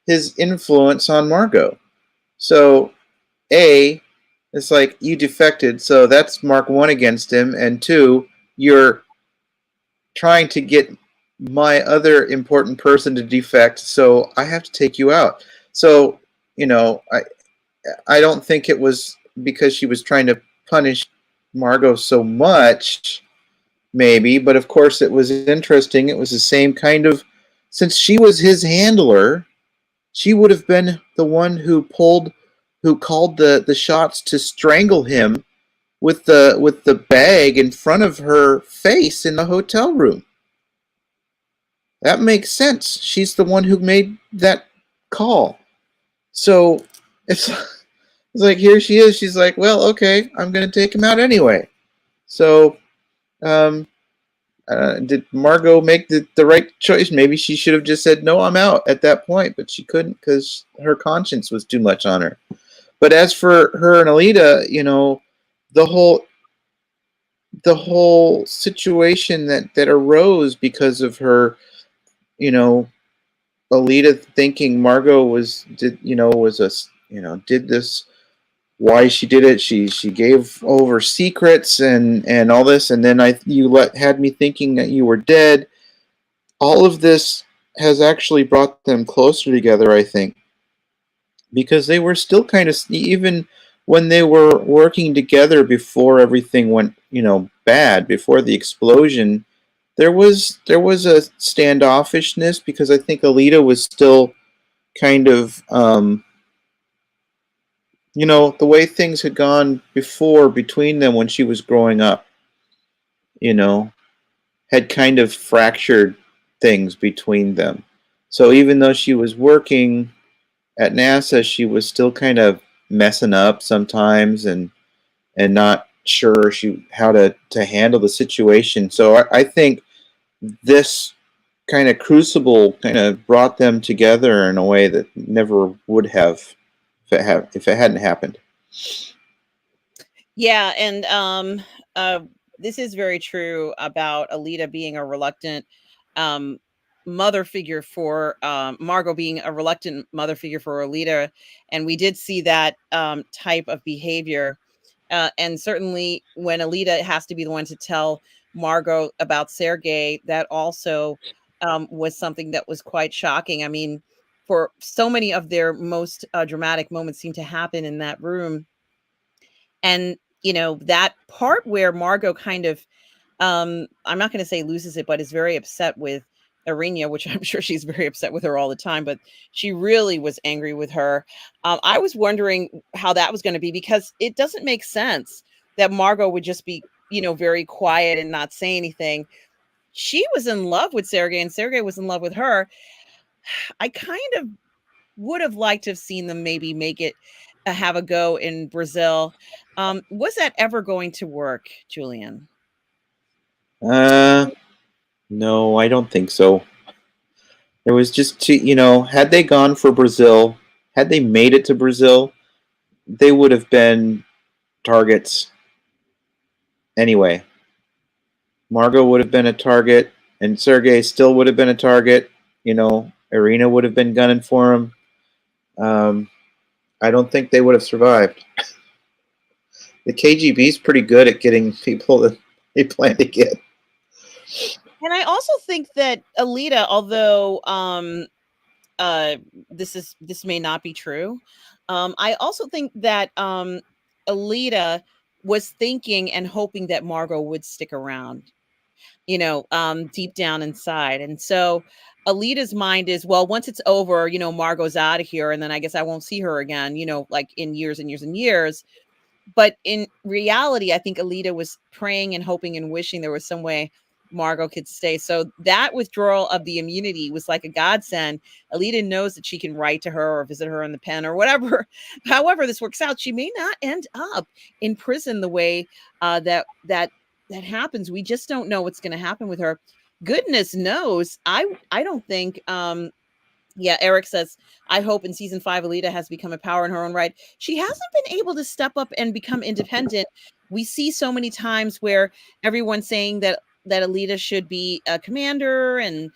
his influence on Margot. So, A, it's like you defected, so that's mark one against him, and two, you're trying to get my other important person to defect, so I have to take you out. So, I don't think it was because she was trying to punish Margot so much, maybe, but of course it was interesting. It was the same kind of, since she was his handler, she would have been the one who called the shots to strangle him with the bag in front of her face in the hotel room. That makes sense. She's the one who made that call. So it's like, here she is. She's like, well, okay, I'm going to take him out anyway. So, did Margot make the right choice? Maybe she should have just said, no, I'm out at that point, but she couldn't because her conscience was too much on her. But as for her and Alita, the whole the whole situation that arose because of her, you know, Alita thinking Margot did this, why she did it. She gave over secrets and all this, and then had me thinking that you were dead. All of this has actually brought them closer together, I think, because they were still kind of, even when they were working together before everything went bad, before the explosion. There was a standoffishness because I think Alita was still kind of the way things had gone before between them when she was growing up, you know, had kind of fractured things between them. So even though she was working at NASA, she was still kind of messing up sometimes and not sure how to handle the situation. So I think this kind of crucible kind of brought them together in a way that never would have if it hadn't happened. Yeah, and this is very true about Alita being a reluctant um, mother figure for Margot being a reluctant mother figure for Alita, and we did see that type of behavior. And certainly, when Alita has to be the one to tell Margot about Sergei, that also was something that was quite shocking. I mean, for so many of their most dramatic moments seem to happen in that room. And, that part where Margot kind of, I'm not going to say loses it, but is very upset with Irina, which I'm sure she's very upset with her all the time, but she really was angry with her. I was wondering how that was going to be because it doesn't make sense that Margot would just be, very quiet and not say anything. She was in love with Sergei and Sergei was in love with her. I kind of would have liked to have seen them maybe make it have a go in Brazil. Was that ever going to work, Julian? Uh, no, I don't think so. There was just had they gone for Brazil, had they made it to Brazil, they would have been targets anyway. Margot would have been a target, and Sergey still would have been a target. You know, Irina would have been gunning for him. I don't think they would have survived. The KGB is pretty good at getting people that they plan to get. And I also think that Alita, although this may not be true, I also think that Alita was thinking and hoping that Margot would stick around, deep down inside. And so Alita's mind is, well, once it's over, Margot's out of here, and then I guess I won't see her again, like in years and years and years. But in reality, I think Alita was praying and hoping and wishing there was some way Margot could stay. So that withdrawal of the immunity was like a godsend. Alita knows that she can write to her or visit her in the pen or whatever. However this works out, she may not end up in prison the way that happens. We just don't know what's going to happen with her. Goodness knows. I don't think yeah, Eric says, I hope in season 5, Alita has become a power in her own right. She hasn't been able to step up and become independent. We see so many times where everyone's saying that Alita should be a commander, and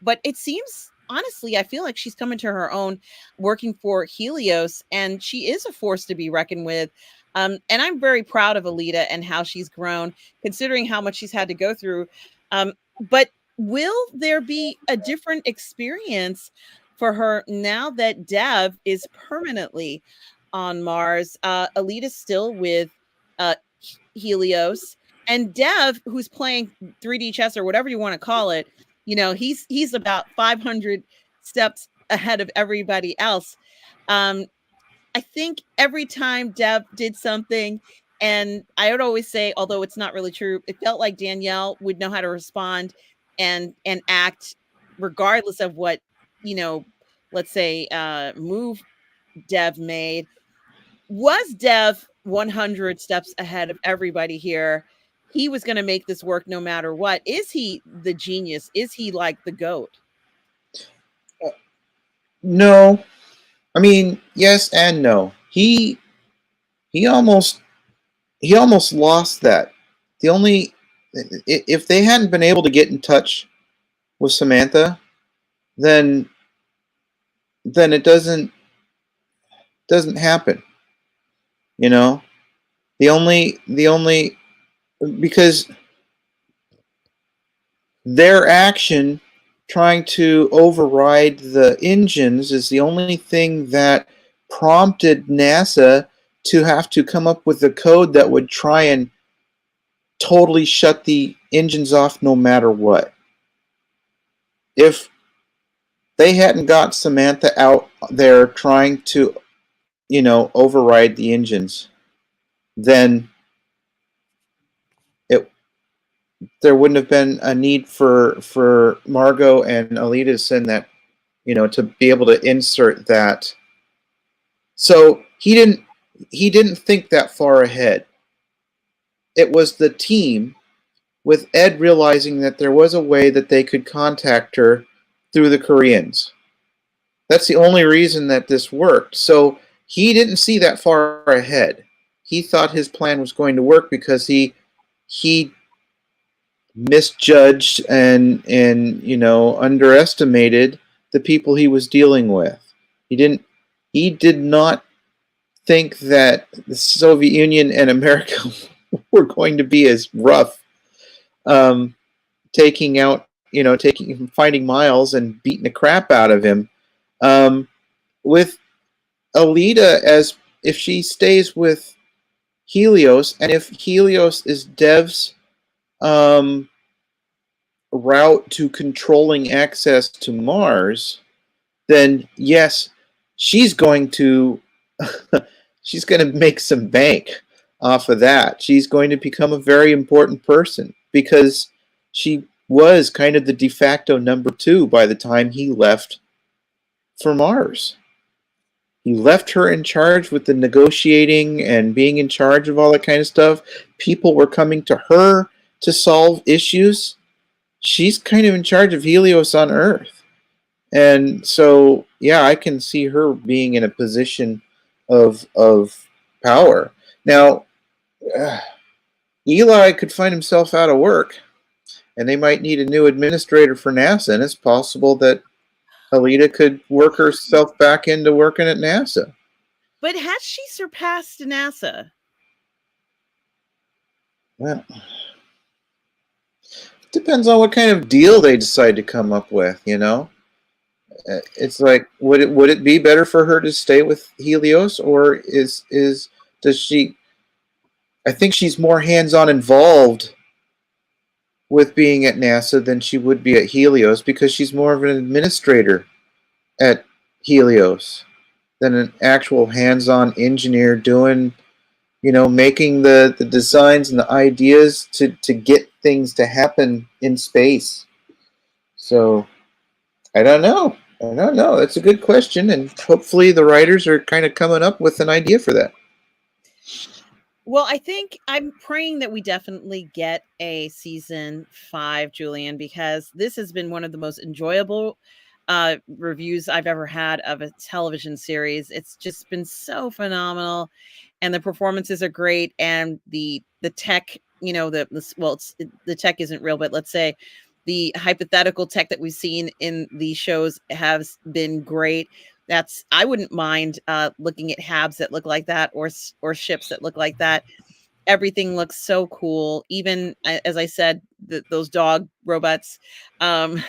but it seems, honestly, I feel like she's coming to her own working for Helios, and she is a force to be reckoned with. And I'm very proud of Alita and how she's grown, considering how much she's had to go through. But will there be a different experience for her now that Dev is permanently on Mars? Alita's still with Helios, and Dev, who's playing 3D chess or whatever you want to call it, he's about 500 steps ahead of everybody else. I think every time Dev did something, and I would always say, although it's not really true, it felt like Danielle would know how to respond and act regardless of what, let's say move Dev made. Was Dev 100 steps ahead of everybody here? He was going to make this work no matter what. Is he the genius? Is he like the GOAT? No. I mean, yes and no. He almost lost that. The only, if they hadn't been able to get in touch with Samantha, then it doesn't happen. The only because their action trying to override the engines is the only thing that prompted NASA to have to come up with a code that would try and totally shut the engines off no matter what. If they hadn't got Samantha out there trying to, override the engines, then there wouldn't have been a need for Margot and Alita to send that, to be able to insert that. So he didn't think that far ahead. It was the team, with Ed realizing that there was a way that they could contact her through the Koreans. That's the only reason that this worked. So he didn't see that far ahead. He thought his plan was going to work because he misjudged and underestimated the people he was dealing with. He did not think that the Soviet Union and America were going to be as rough, finding Miles and beating the crap out of him. With Alita, as if she stays with Helios, and if Helios is Dev's route to controlling access to Mars, then yes, she's going to make some bank off of that. She's going to become a very important person because she was kind of the de facto number 2 by the time he left for Mars. He left her in charge with the negotiating and being in charge of all that kind of stuff. People were coming to her to solve issues. She's kind of in charge of Helios on Earth. And so, yeah, I can see her being in a position of power. Now, uh, Eli could find himself out of work, and they might need a new administrator for NASA. And it's possible that Alita could work herself back into working at NASA. But has she surpassed NASA? Well, depends on what kind of deal they decide to come up with. It's like, would it be better for her to stay with Helios, or is does she? I think she's more hands-on involved with being at NASA than she would be at Helios, because she's more of an administrator at Helios than an actual hands-on engineer doing, making the designs and the ideas to get things to happen in space. So I don't know. I don't know. That's a good question, and hopefully the writers are kind of coming up with an idea for that. Well, I think I'm praying that we definitely get a season 5, Julian, because this has been one of the most enjoyable reviews I've ever had of a television series. It's just been so phenomenal, and the performances are great, and the tech, the tech isn't real, but let's say the hypothetical tech that we've seen in these shows has been great. I wouldn't mind looking at habs that look like that, or ships that look like that. Everything looks so cool. Even as I said, those dog robots um,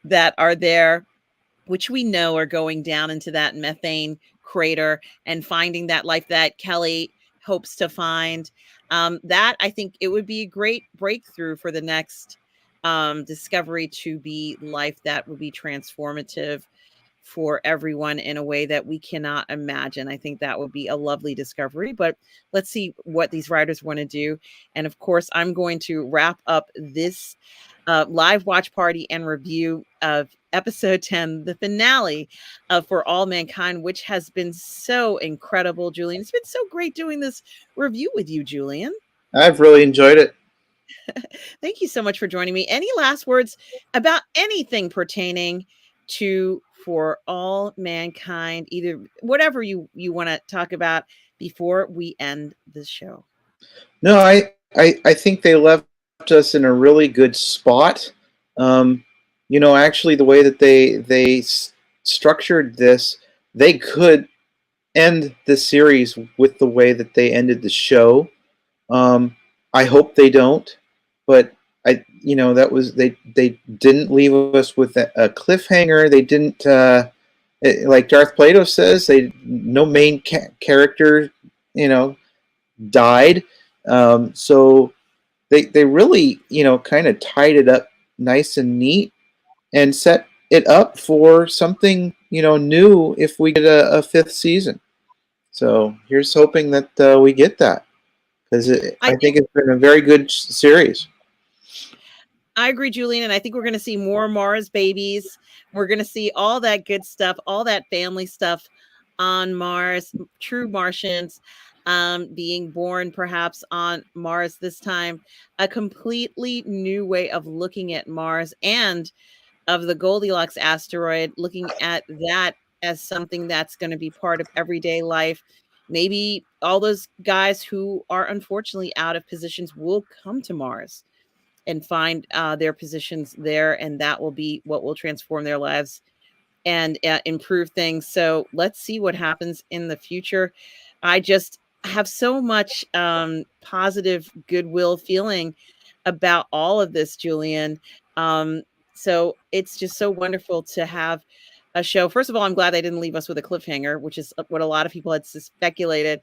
that are there, which we know are going down into that methane crater and finding that life that Kelly hopes to find. That, I think, it would be a great breakthrough for the next discovery, to be life that would be transformative for everyone in a way that we cannot imagine. I think that would be a lovely discovery, but let's see what these writers want to do. And of course, I'm going to wrap up this live watch party and review of episode 10, the finale of For All Mankind, which has been so incredible, Julian. It's been so great doing this review with you, Julian. I've really enjoyed it. Thank you so much for joining me. Any last words about anything pertaining to For All Mankind, either whatever you want to talk about before we end the show? No, I think they left us in a really good spot. Actually, the way that they structured this, they could end the series with the way that they ended the show. I hope they don't, but that was they didn't leave us with a cliffhanger. They didn't like Darth Plato says, no main character died. So they really kind of tied it up nice and neat and set it up for something new if we get a fifth season. So here's hoping that we get that, because I think it's been a very good series. I agree, Julian, and I think we're going to see more Mars babies. We're going to see all that good stuff, all that family stuff on Mars, true Martians being born perhaps on Mars this time. A completely new way of looking at Mars, and of the Goldilocks asteroid, looking at that as something that's going to be part of everyday life. Maybe all those guys who are unfortunately out of positions will come to Mars and find their positions there, and that will be what will transform their lives and improve things. So let's see what happens in the future. I just have so much positive goodwill feeling about all of this, Julian. So it's just so wonderful to have a show. First of all, I'm glad they didn't leave us with a cliffhanger, which is what a lot of people had speculated.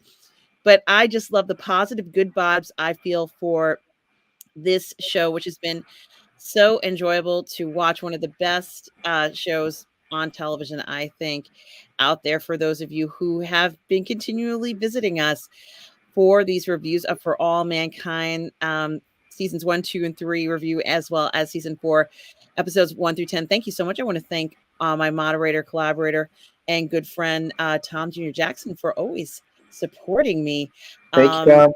But I just love the positive good vibes I feel for this show, which has been so enjoyable to watch. One of the best shows on television, I think, out there, for those of you who have been continually visiting us for these reviews of For All Mankind, seasons 1, 2, and 3 review, as well as season 4, episodes 1 through 10. Thank you so much. I want to thank my moderator, collaborator, and good friend, Tom Jr. Jackson, for always supporting me. Thank you, Tom.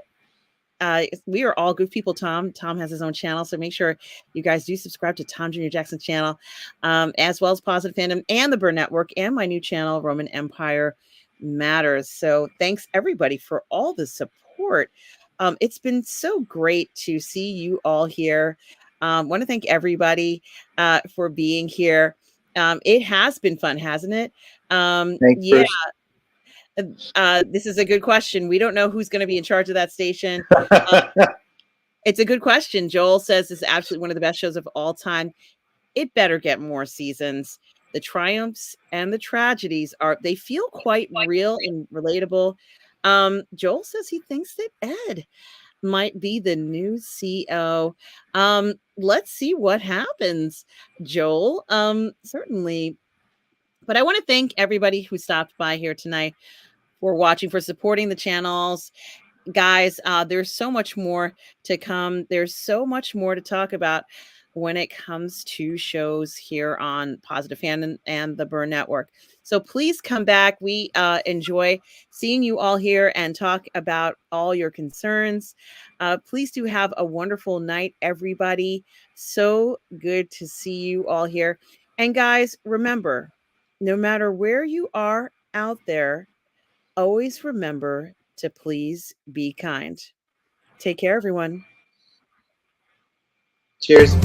we are all good people. Tom has his own channel, so make sure you guys do subscribe to Tom Jr. Jackson's channel, as well as Positive Fandom and the Burnettwork and my new channel, Roman Empire Matters. So thanks everybody for all the support. It's been so great to see you all here. Want to thank everybody for being here. It has been fun, hasn't it? Thanks, Yeah, Bruce. this is a good question. We don't know who's going to be in charge of that station. It's a good question. Joel says this is absolutely one of the best shows of all time. It better get more seasons. The triumphs and the tragedies they feel quite real and relatable. Joel says he thinks that Ed might be the new CEO. Let's see what happens, Joel. Certainly. But I want to thank everybody who stopped by here tonight for watching, for supporting the channels. Guys, there's so much more to come. There's so much more to talk about when it comes to shows here on Positive Fandom and the Burnettwork. So please come back. We enjoy seeing you all here and talk about all your concerns. Please do have a wonderful night, everybody. So good to see you all here. And guys, remember, no matter where you are out there, always remember to please be kind. Take care, everyone. Cheers.